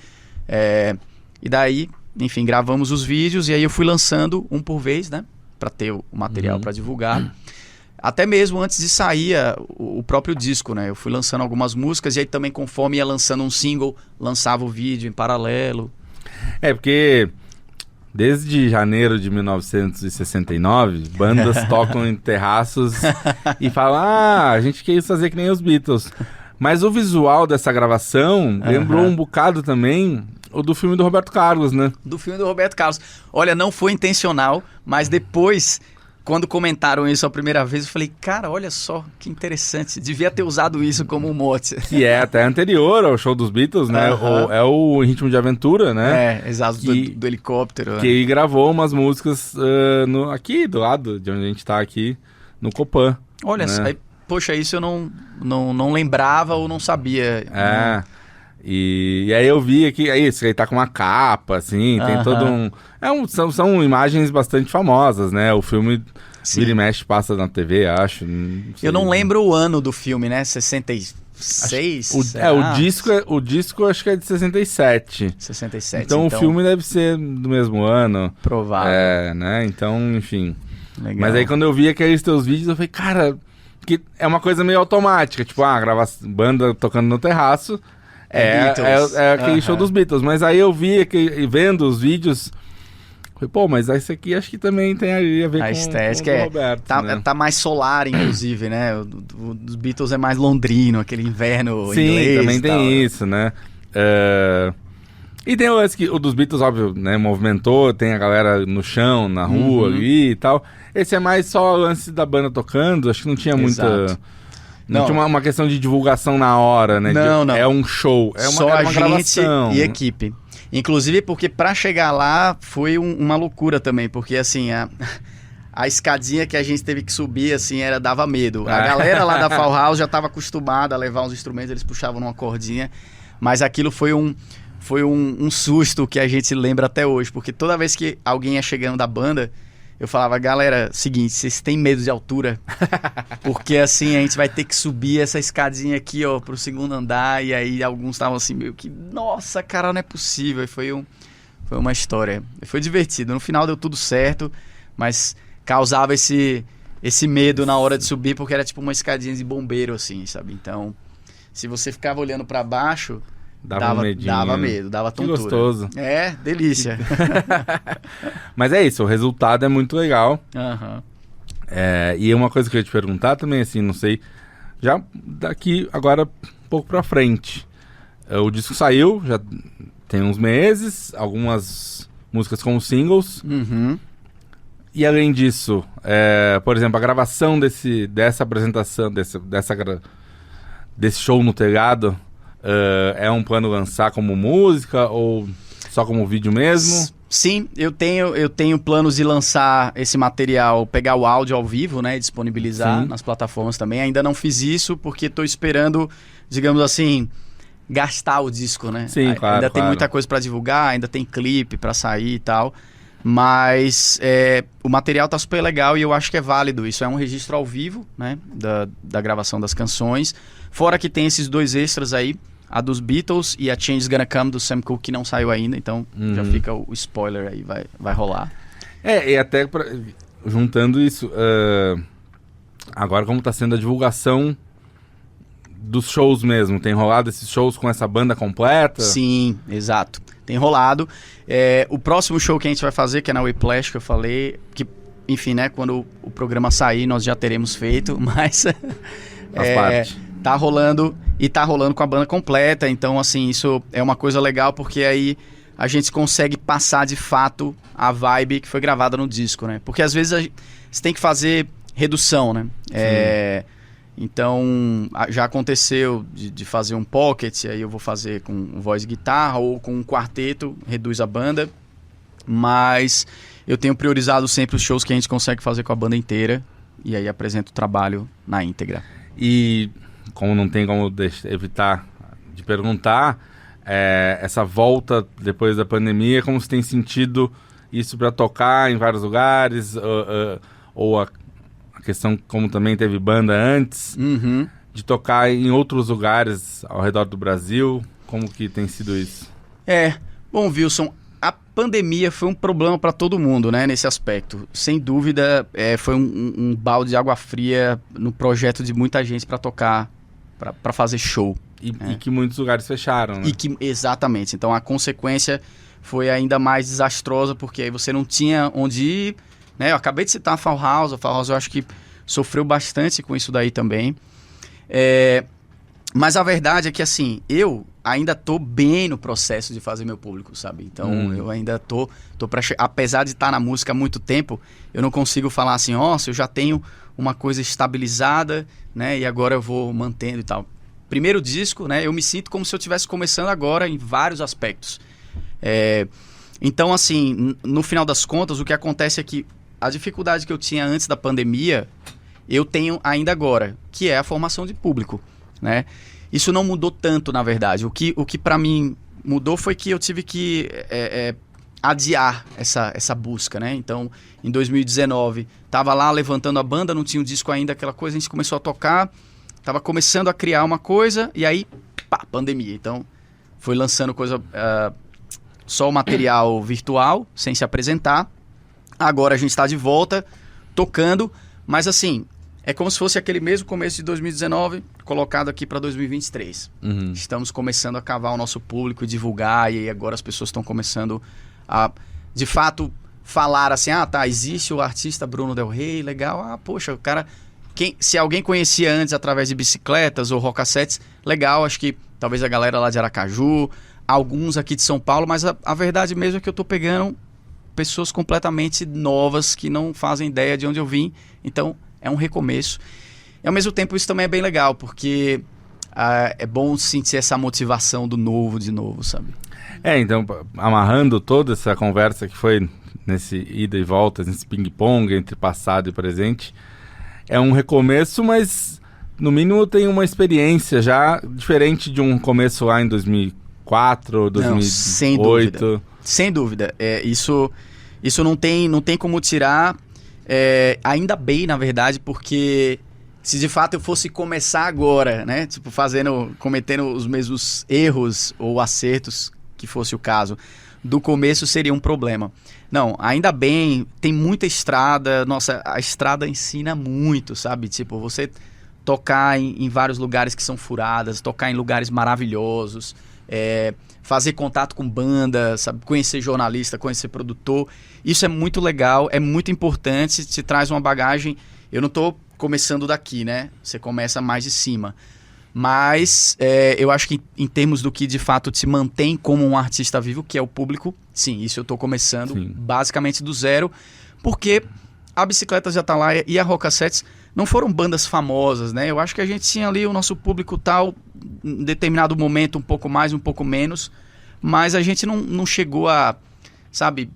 Speaker 2: E daí, enfim, gravamos os vídeos e aí eu fui lançando um por vez, né? Pra ter o material pra divulgar. Até mesmo antes de sair o próprio disco, né? Eu fui lançando algumas músicas e aí também, conforme ia lançando um single, lançava o vídeo em paralelo.
Speaker 1: Porque desde janeiro de 1969, bandas tocam em terraços e falam, a gente quer fazer que nem os Beatles. Mas o visual dessa gravação lembrou um bocado também o do filme do Roberto Carlos, né?
Speaker 2: Do filme do Roberto Carlos. Olha, não foi intencional, mas depois, quando comentaram isso a primeira vez, eu falei, cara, olha só, que interessante. Devia ter usado isso como um mote.
Speaker 1: Que é até anterior ao show dos Beatles, né? É o Ritmo de Aventura, né?
Speaker 2: Exato, do helicóptero.
Speaker 1: Que gravou umas músicas aqui, do lado de onde a gente tá aqui, no Copan.
Speaker 2: Olha,
Speaker 1: né?
Speaker 2: Poxa, isso eu não lembrava ou não sabia.
Speaker 1: E aí eu vi aqui, é isso, ele tá com uma capa, assim, tem todo um... São imagens bastante famosas, né? O filme vira e mexe, passa na TV, acho.
Speaker 2: Eu não lembro o ano do filme, né? 66?
Speaker 1: O disco acho que é de 67.
Speaker 2: 67.
Speaker 1: Então o filme deve ser do mesmo ano.
Speaker 2: Provável.
Speaker 1: Né? Então, enfim.
Speaker 2: Legal.
Speaker 1: Mas aí quando eu vi aqueles teus vídeos, eu falei, cara, que é uma coisa meio automática. Tipo, banda tocando no terraço. É aquele show dos Beatles. Mas aí eu vi, vendo os vídeos, falei, pô, mas esse aqui acho que também tem a ver com
Speaker 2: estética.
Speaker 1: O Roberto, né?
Speaker 2: Tá mais solar, inclusive, né? O dos Beatles é mais londrino, aquele inverno inglês.
Speaker 1: Sim, também tem
Speaker 2: tal.
Speaker 1: isso, né? E tem o dos Beatles, óbvio, né? Movimentou, tem a galera no chão, na rua ali e tal. Esse é mais só o lance da banda tocando, acho que não tinha muita... Não tinha uma questão de divulgação na hora, né?
Speaker 2: Não.
Speaker 1: É um show,
Speaker 2: só
Speaker 1: uma
Speaker 2: a gente
Speaker 1: gravação.
Speaker 2: e equipe. Inclusive porque pra chegar lá foi uma loucura também, porque assim, a escadinha que a gente teve que subir, assim, dava medo. A galera lá da Fall House já tava acostumada a levar uns instrumentos, eles puxavam numa cordinha, mas aquilo foi um susto que a gente lembra até hoje, porque toda vez que alguém ia chegando da banda, eu falava, galera, seguinte, vocês têm medo de altura? Porque assim, a gente vai ter que subir essa escadinha aqui, ó, pro segundo andar. E aí alguns estavam assim, meio que, nossa, cara, não é possível. E foi uma história. Foi divertido. No final deu tudo certo, mas causava esse medo na hora de subir, porque era tipo uma escadinha de bombeiro, assim, sabe? Então, se você ficava olhando pra baixo... Dava medo, dava tontura.
Speaker 1: Que gostoso.
Speaker 2: Delícia.
Speaker 1: Mas é isso, o resultado é muito legal. E uma coisa que eu ia te perguntar também, assim, não sei, já daqui agora um pouco pra frente. O disco saiu, já tem uns meses, algumas músicas como singles. E além disso, por exemplo, a gravação dessa apresentação, desse show no telhado, é um plano lançar como música ou só como vídeo mesmo?
Speaker 2: Sim, eu tenho planos de lançar esse material, pegar o áudio ao vivo, né, e disponibilizar nas plataformas também. Ainda não fiz isso porque estou esperando, digamos assim, gastar o disco, né?
Speaker 1: Sim, claro.
Speaker 2: Ainda tem muita coisa para divulgar, ainda tem clipe para sair e tal. Mas o material tá super legal e eu acho que é válido. Isso é um registro ao vivo, né, da gravação das canções. Fora que tem esses 2 extras aí, a dos Beatles e a Change's Gonna Come do Sam Cooke, que não saiu ainda. Então já fica o spoiler aí, vai rolar.
Speaker 1: E até juntando isso, agora como tá sendo a divulgação dos shows mesmo, tem rolado esses shows com essa banda completa?
Speaker 2: Sim, exato. Tem rolado. O próximo show que a gente vai fazer, que é na Whiplash, que eu falei, que, enfim, né, quando o programa sair, nós já teremos feito, mas
Speaker 1: Faz parte.
Speaker 2: Tá rolando e tá rolando com a banda completa. Então, assim, isso é uma coisa legal porque aí a gente consegue passar de fato a vibe que foi gravada no disco, né? Porque às vezes você tem que fazer redução, né? Então, já aconteceu de fazer um pocket, aí eu vou fazer com voz e guitarra ou com um quarteto, reduz a banda. Mas eu tenho priorizado sempre os shows que a gente consegue fazer com a banda inteira e aí apresento o trabalho na íntegra.
Speaker 1: E como não tem como evitar de perguntar, essa volta depois da pandemia, como você tem sentido isso para tocar em vários lugares, ou a questão como também teve banda antes, de tocar em outros lugares ao redor do Brasil, como que tem sido isso?
Speaker 2: Bom, Wilson, a pandemia foi um problema para todo mundo, né, nesse aspecto. Sem dúvida, foi um balde de água fria no projeto de muita gente para tocar, para fazer show.
Speaker 1: E que muitos lugares fecharam, né?
Speaker 2: Exatamente. Então a consequência foi ainda mais desastrosa, porque aí você não tinha onde ir, né? Eu acabei de citar a Fall House. A Fall House eu acho que sofreu bastante com isso daí também. Mas a verdade é que, assim, eu ainda tô bem no processo de fazer meu público, sabe? Então eu ainda tô apesar de estar na música há muito tempo, eu não consigo falar assim, nossa, eu já tenho uma coisa estabilizada, né? E agora eu vou mantendo e tal. Primeiro disco, né? Eu me sinto como se eu estivesse começando agora em vários aspectos. Então, assim, no final das contas, o que acontece é que a dificuldade que eu tinha antes da pandemia, eu tenho ainda agora, que é a formação de público, né? Isso não mudou tanto, na verdade. O que para mim mudou foi que eu tive que adiar essa busca, né? Então, em 2019, tava lá levantando a banda, não tinha um disco ainda, aquela coisa, a gente começou a tocar, tava começando a criar uma coisa, e aí, pá, pandemia. Então, foi lançando coisa, só o material virtual, sem se apresentar. Agora a gente está de volta, tocando, mas assim, é como se fosse aquele mesmo começo de 2019, colocado aqui para 2023. Estamos começando a cavar o nosso público e divulgar, e aí agora as pessoas estão começando a, de fato, falar assim, existe o artista Bruno Del Rey, legal, poxa, o cara... se alguém conhecia antes através de bicicletas ou rocassetes, legal, acho que talvez a galera lá de Aracaju, alguns aqui de São Paulo, mas a verdade mesmo é que eu tô pegando pessoas completamente novas que não fazem ideia de onde eu vim, então é um recomeço. E ao mesmo tempo isso também é bem legal, porque é bom sentir essa motivação do novo de novo, sabe?
Speaker 1: Então, amarrando toda essa conversa que foi nesse ida e volta, nesse ping-pong entre passado e presente, é um recomeço, mas no mínimo tem uma experiência já diferente de um começo lá em 2004, 2008.
Speaker 2: Não, sem dúvida. Isso não tem como tirar, ainda bem, na verdade, porque se de fato eu fosse começar agora, né, tipo cometendo os mesmos erros ou acertos, que fosse o caso, do começo seria um problema. Não, ainda bem, tem muita estrada, nossa, a estrada ensina muito, sabe? Tipo, você tocar em vários lugares que são furadas, tocar em lugares maravilhosos, fazer contato com banda, sabe? Conhecer jornalista, conhecer produtor, isso é muito legal, é muito importante, te traz uma bagagem. Eu não tô começando daqui, né? Você começa mais de cima. Mas eu acho que em termos do que de fato te mantém como um artista vivo, que é o público, sim, isso eu tô começando basicamente do zero, porque a Bicicleta Já Tá Lá e a Rocassettes não foram bandas famosas, né? Eu acho que a gente tinha ali o nosso público tal, em determinado momento um pouco mais, um pouco menos, mas a gente não chegou a, sabe,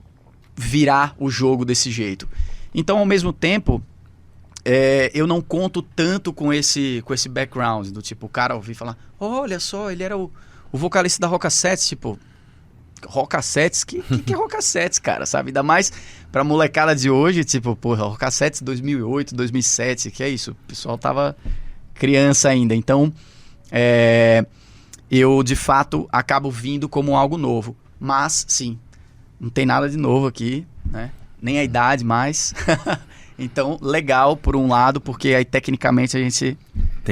Speaker 2: virar o jogo desse jeito. Então, ao mesmo tempo, eu não conto tanto com esse background, do tipo, o cara ouvir falar, olha só, ele era o vocalista da Rocassettes, tipo, Rocassettes? Que é Rocassettes, cara, sabe? Ainda mais pra molecada de hoje, tipo, porra, Rocassettes 2008, 2007, que é isso, o pessoal tava criança ainda, então eu de fato acabo vindo como algo novo, mas sim, não tem nada de novo aqui, né? Nem a idade mais. Então, legal por um lado, porque aí tecnicamente a gente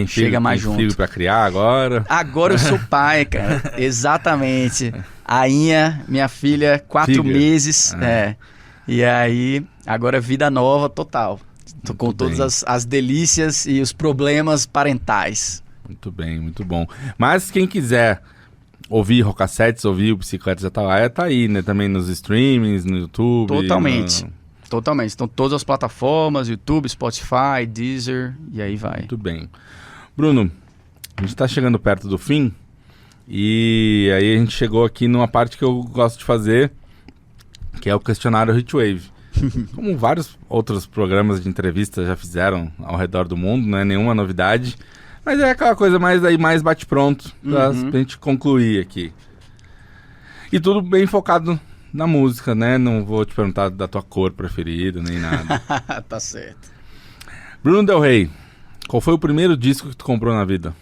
Speaker 2: chega mais junto.
Speaker 1: Tem filho pra criar agora?
Speaker 2: Agora eu sou pai, cara. Exatamente. A Inha, minha filha, 4 meses. E aí, agora vida nova total. Tô com todas as delícias e os problemas parentais.
Speaker 1: Muito bem, muito bom. Mas quem quiser ouvir Rocassettes, ouvir o Bicicletas de Atalaia, tá aí, né? Também nos streamings, no YouTube.
Speaker 2: Totalmente. Totalmente. Então, todas as plataformas, YouTube, Spotify, Deezer, e aí vai.
Speaker 1: Muito bem. Bruno, a gente tá chegando perto do fim, e aí a gente chegou aqui numa parte que eu gosto de fazer, que é o questionário Heatwave. Como vários outros programas de entrevista já fizeram ao redor do mundo, não é nenhuma novidade, mas é aquela coisa mais bate-pronto pra gente concluir aqui. E tudo bem focado na música, né? Não vou te perguntar da tua cor preferida, nem nada.
Speaker 2: Tá certo.
Speaker 1: Bruno Del Rey, qual foi o primeiro disco que tu comprou na vida?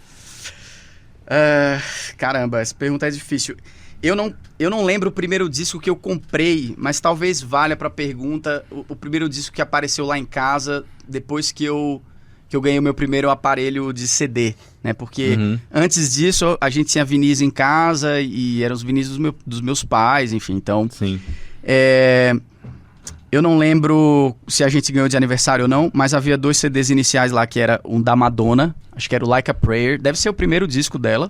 Speaker 2: Caramba, essa pergunta é difícil. Eu não lembro o primeiro disco que eu comprei, mas talvez valha pra pergunta o primeiro disco que apareceu lá em casa depois que eu ganhei o meu primeiro aparelho de CD, né? Porque antes disso a gente tinha vinis em casa e eram os vinis dos meus pais, enfim, então...
Speaker 1: Sim.
Speaker 2: Eu não lembro se a gente ganhou de aniversário ou não, mas havia 2 CDs iniciais lá, que era um da Madonna, acho que era o Like a Prayer, deve ser o primeiro disco dela,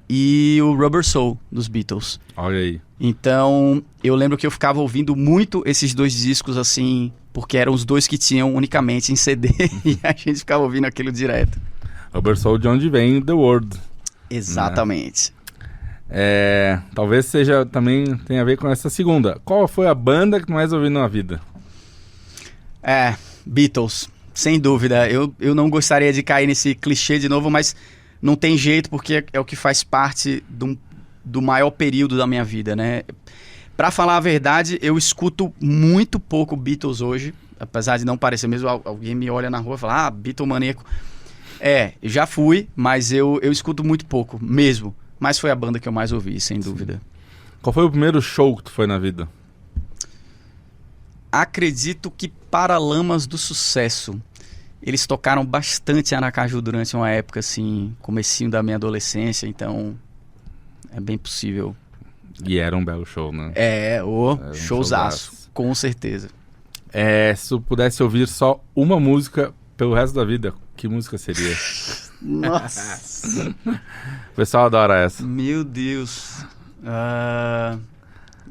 Speaker 2: e o Rubber Soul, dos Beatles.
Speaker 1: Olha aí.
Speaker 2: Então, eu lembro que eu ficava ouvindo muito esses 2 discos, assim, porque eram os 2 que tinham unicamente em CD, e a gente ficava ouvindo aquilo direto.
Speaker 1: Rubber Soul, de onde vem The World.
Speaker 2: Exatamente.
Speaker 1: Né? Talvez seja também tenha a ver com essa segunda. Qual foi a banda que tu mais ouviu na vida?
Speaker 2: Beatles, sem dúvida. Eu não gostaria de cair nesse clichê de novo, mas não tem jeito, porque é o que faz parte do maior período da minha vida, né? Pra falar a verdade, eu escuto muito pouco Beatles hoje, apesar de não parecer mesmo. Alguém me olha na rua e fala, Beatlemaníaco. Já fui, mas eu escuto muito pouco, mesmo. Mas foi a banda que eu mais ouvi, sem dúvida.
Speaker 1: Qual foi o primeiro show que tu foi na vida?
Speaker 2: Acredito que Paralamas do Sucesso. Eles tocaram bastante em Aracaju durante uma época, assim, comecinho da minha adolescência, então é bem possível.
Speaker 1: E era um belo show, né?
Speaker 2: Era um showzaço, com certeza.
Speaker 1: Se tu pudesse ouvir só uma música pelo resto da vida, que música seria?
Speaker 2: Nossa!
Speaker 1: O pessoal adora essa.
Speaker 2: Meu Deus.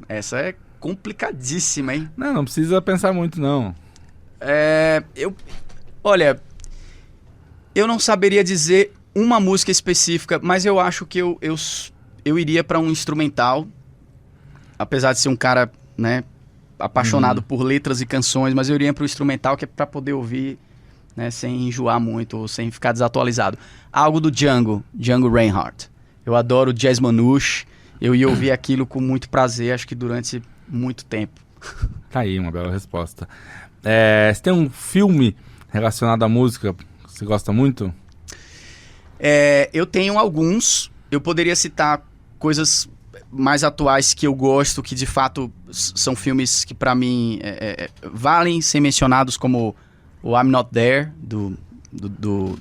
Speaker 2: Essa é complicadíssima, hein?
Speaker 1: Não precisa pensar muito, não.
Speaker 2: Olha, eu não saberia dizer uma música específica, mas eu acho que eu iria pra um instrumental, apesar de ser um cara, né, apaixonado por letras e canções, mas eu iria pro instrumental, que é pra poder ouvir, né, sem enjoar muito, ou sem ficar desatualizado. Algo do Django Reinhardt. Eu adoro jazz manouche, eu ia ouvir aquilo com muito prazer, acho que durante muito tempo.
Speaker 1: Tá aí, uma bela resposta. Você tem um filme relacionado à música que você gosta muito?
Speaker 2: Eu tenho alguns. Eu poderia citar coisas mais atuais que eu gosto, que de fato são filmes que pra mim valem ser mencionados, como o I'm Not There,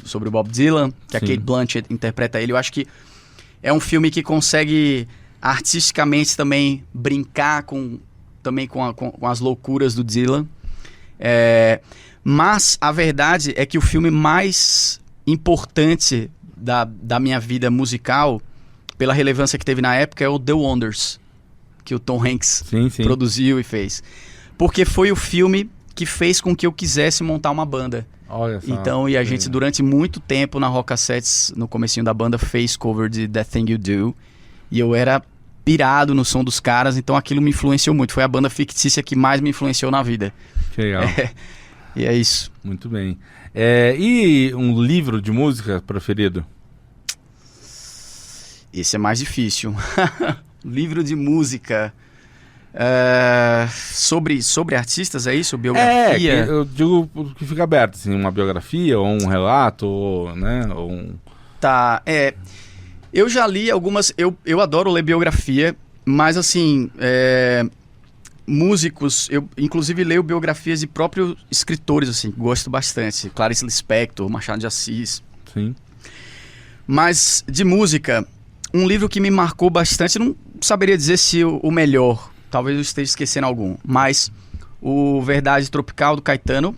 Speaker 2: sobre o Bob Dylan, que a Cate Blanchett interpreta ele. Eu acho que é um filme que consegue artisticamente também brincar com as loucuras do Dylan. Mas a verdade é que o filme mais importante da minha vida musical, pela relevância que teve na época, é o The Wonders, que o Tom Hanks produziu e fez. Porque foi o filme que fez com que eu quisesse montar uma banda.
Speaker 1: Olha só.
Speaker 2: Então, e a gente durante muito tempo na Rocassettes, no comecinho da banda, fez cover de That Thing You Do. E eu era pirado no som dos caras, então aquilo me influenciou muito. Foi a banda fictícia que mais me influenciou na vida.
Speaker 1: Que legal.
Speaker 2: E é isso.
Speaker 1: Muito bem. E um livro de música preferido?
Speaker 2: Esse é mais difícil. Livro de música. Sobre artistas, é isso? Biografia?
Speaker 1: Eu digo que fica aberto, assim, uma biografia, ou um relato, né?
Speaker 2: Tá, eu já li algumas, eu adoro ler biografia, mas assim, músicos, eu inclusive leio biografias de próprios escritores, assim, gosto bastante. Clarice Lispector, Machado de Assis.
Speaker 1: Sim.
Speaker 2: Mas de música, um livro que me marcou bastante, não saberia dizer se o melhor, talvez eu esteja esquecendo algum, mas o Verdade Tropical, do Caetano,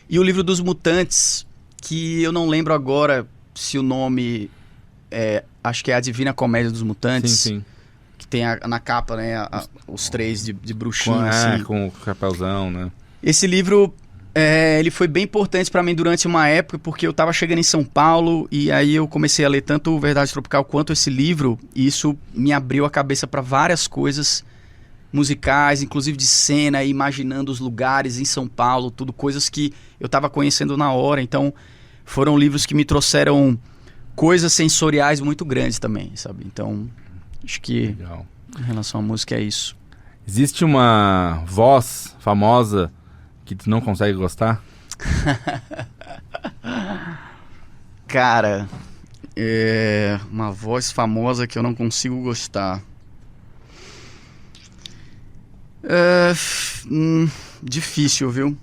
Speaker 2: e o livro dos Mutantes, que eu não lembro agora se o nome acho que é A Divina Comédia dos Mutantes.
Speaker 1: Sim.
Speaker 2: Que tem na capa, né, os três de bruxinho, assim.
Speaker 1: Com o chapéuzão, né?
Speaker 2: Esse livro, ele foi bem importante para mim durante uma época, porque eu tava chegando em São Paulo e aí eu comecei a ler tanto Verdade Tropical quanto esse livro, e isso me abriu a cabeça para várias coisas musicais, inclusive de cena, imaginando os lugares em São Paulo, tudo, coisas que eu tava conhecendo na hora. Então, foram livros que me trouxeram coisas sensoriais muito grandes também, sabe? Então, acho que
Speaker 1: Legal.
Speaker 2: Em relação à música é isso.
Speaker 1: Existe uma voz famosa que tu não consegue gostar?
Speaker 2: Cara, uma voz famosa que eu não consigo gostar. Difícil, viu?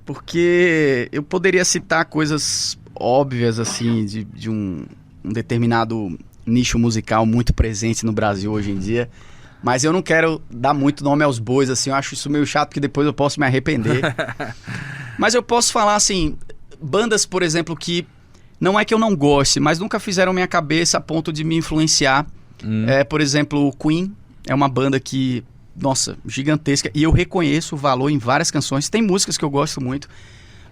Speaker 2: Porque eu poderia citar coisas óbvias, assim, de um determinado nicho musical muito presente no Brasil hoje em dia, mas eu não quero dar muito nome aos bois, assim, eu acho isso meio chato, porque depois eu posso me arrepender. Mas eu posso falar, assim, bandas, por exemplo, que não é que eu não goste, mas nunca fizeram minha cabeça a ponto de me influenciar. Por exemplo, o Queen é uma banda que, nossa, gigantesca, e eu reconheço o valor em várias canções. Tem músicas que eu gosto muito,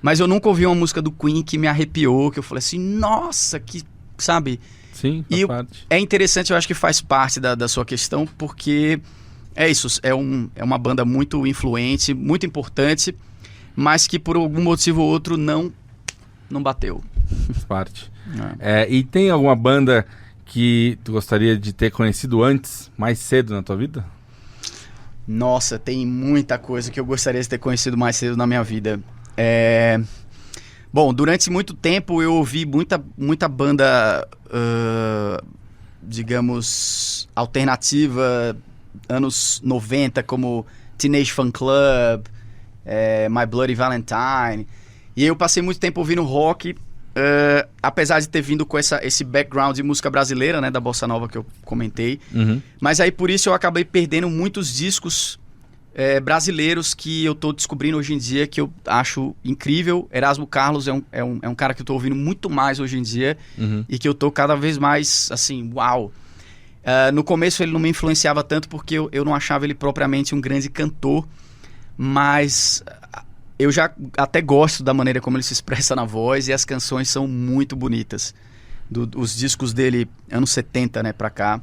Speaker 2: mas eu nunca ouvi uma música do Queen que me arrepiou, que eu falei assim, nossa, que, sabe?
Speaker 1: Sim, faz parte.
Speaker 2: É interessante, eu acho que faz parte da sua questão, porque é isso, é uma banda muito influente, muito importante, mas que por algum motivo ou outro não bateu.
Speaker 1: Faz parte. E tem alguma banda que tu gostaria de ter conhecido antes, mais cedo na tua vida?
Speaker 2: Nossa, tem muita coisa que eu gostaria de ter conhecido mais cedo na minha vida. Bom, durante muito tempo eu ouvi muita banda, digamos, alternativa, anos 90, como Teenage Fan Club, My Bloody Valentine. E eu passei muito tempo ouvindo rock, apesar de ter vindo com esse background de música brasileira, né, da Bossa Nova que eu comentei. Mas aí por isso eu acabei perdendo muitos discos brasileiros que eu tô descobrindo hoje em dia, que eu acho incrível. Erasmo Carlos é um cara que eu tô ouvindo muito mais hoje em dia, e que eu tô cada vez mais, assim, uau. No começo ele não me influenciava tanto porque eu não achava ele propriamente um grande cantor, mas eu já até gosto da maneira como ele se expressa na voz, e as canções são muito bonitas. Os discos dele, anos 70, né, pra cá.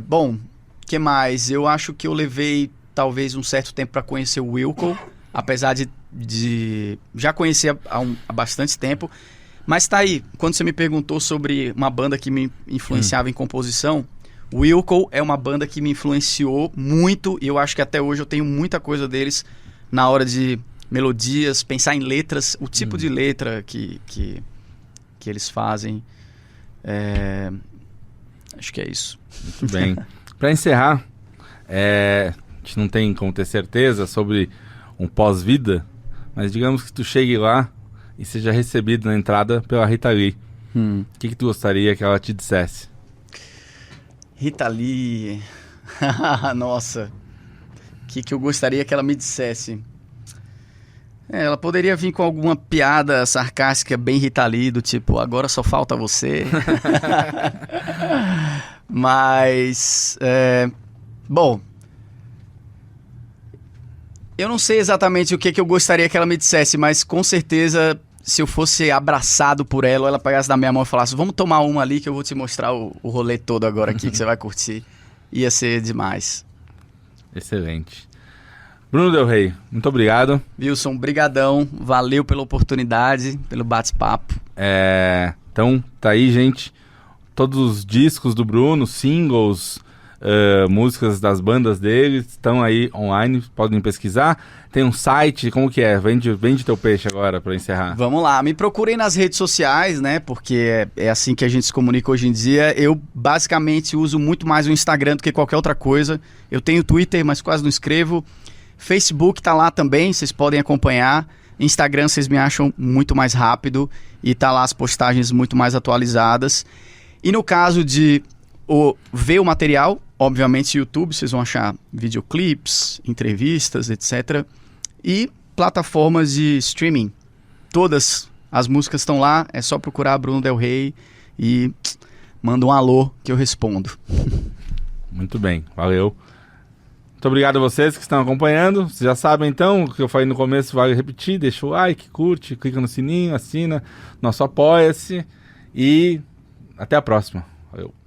Speaker 2: Bom, o que mais? Eu acho que eu levei talvez um certo tempo para conhecer o Wilco, apesar de já conhecer há bastante tempo. Mas tá aí, quando você me perguntou sobre uma banda que me influenciava em composição, o Wilco é uma banda que me influenciou muito, e eu acho que até hoje eu tenho muita coisa deles na hora de melodias, pensar em letras, o tipo de letra que eles fazem. Acho que é isso.
Speaker 1: Muito bem. Para encerrar, a gente não tem como ter certeza sobre um pós-vida, mas digamos que tu chegue lá e seja recebido na entrada pela Rita Lee. O que tu gostaria que ela te dissesse?
Speaker 2: Rita Lee... Nossa... O que eu gostaria que ela me dissesse? Ela poderia vir com alguma piada sarcástica bem Rita Lee, do tipo, agora só falta você. Mas, bom, eu não sei exatamente o que eu gostaria que ela me dissesse, mas com certeza, se eu fosse abraçado por ela, ou ela pegasse na minha mão e falasse, vamos tomar uma ali que eu vou te mostrar o rolê todo agora aqui, que você vai curtir, ia ser demais.
Speaker 1: Excelente. Bruno Del Rey, muito obrigado.
Speaker 2: Wilson, brigadão, valeu pela oportunidade, pelo bate-papo.
Speaker 1: Então, tá aí, gente, todos os discos do Bruno, singles, músicas das bandas dele, estão aí online, podem pesquisar. Tem um site, como que é? Vende teu peixe agora, para encerrar.
Speaker 2: Vamos lá, me procurem nas redes sociais, né, porque é assim que a gente se comunica hoje em dia. Eu basicamente uso muito mais o Instagram do que qualquer outra coisa. Eu tenho Twitter, mas quase não escrevo. Facebook tá lá também, vocês podem acompanhar. Instagram vocês me acham muito mais rápido e tá lá as postagens muito mais atualizadas. E no caso de ver o material, obviamente YouTube, vocês vão achar videoclips, entrevistas, etc. E plataformas de streaming. todas as músicas estão lá, é só procurar Bruno Del Rey e manda um alô que eu respondo.
Speaker 1: Muito bem, valeu. Muito obrigado a vocês que estão acompanhando. Vocês já sabem então o que eu falei no começo, vale repetir, deixa o like, curte, clica no sininho, assina, nosso apoia-se e até a próxima. Valeu.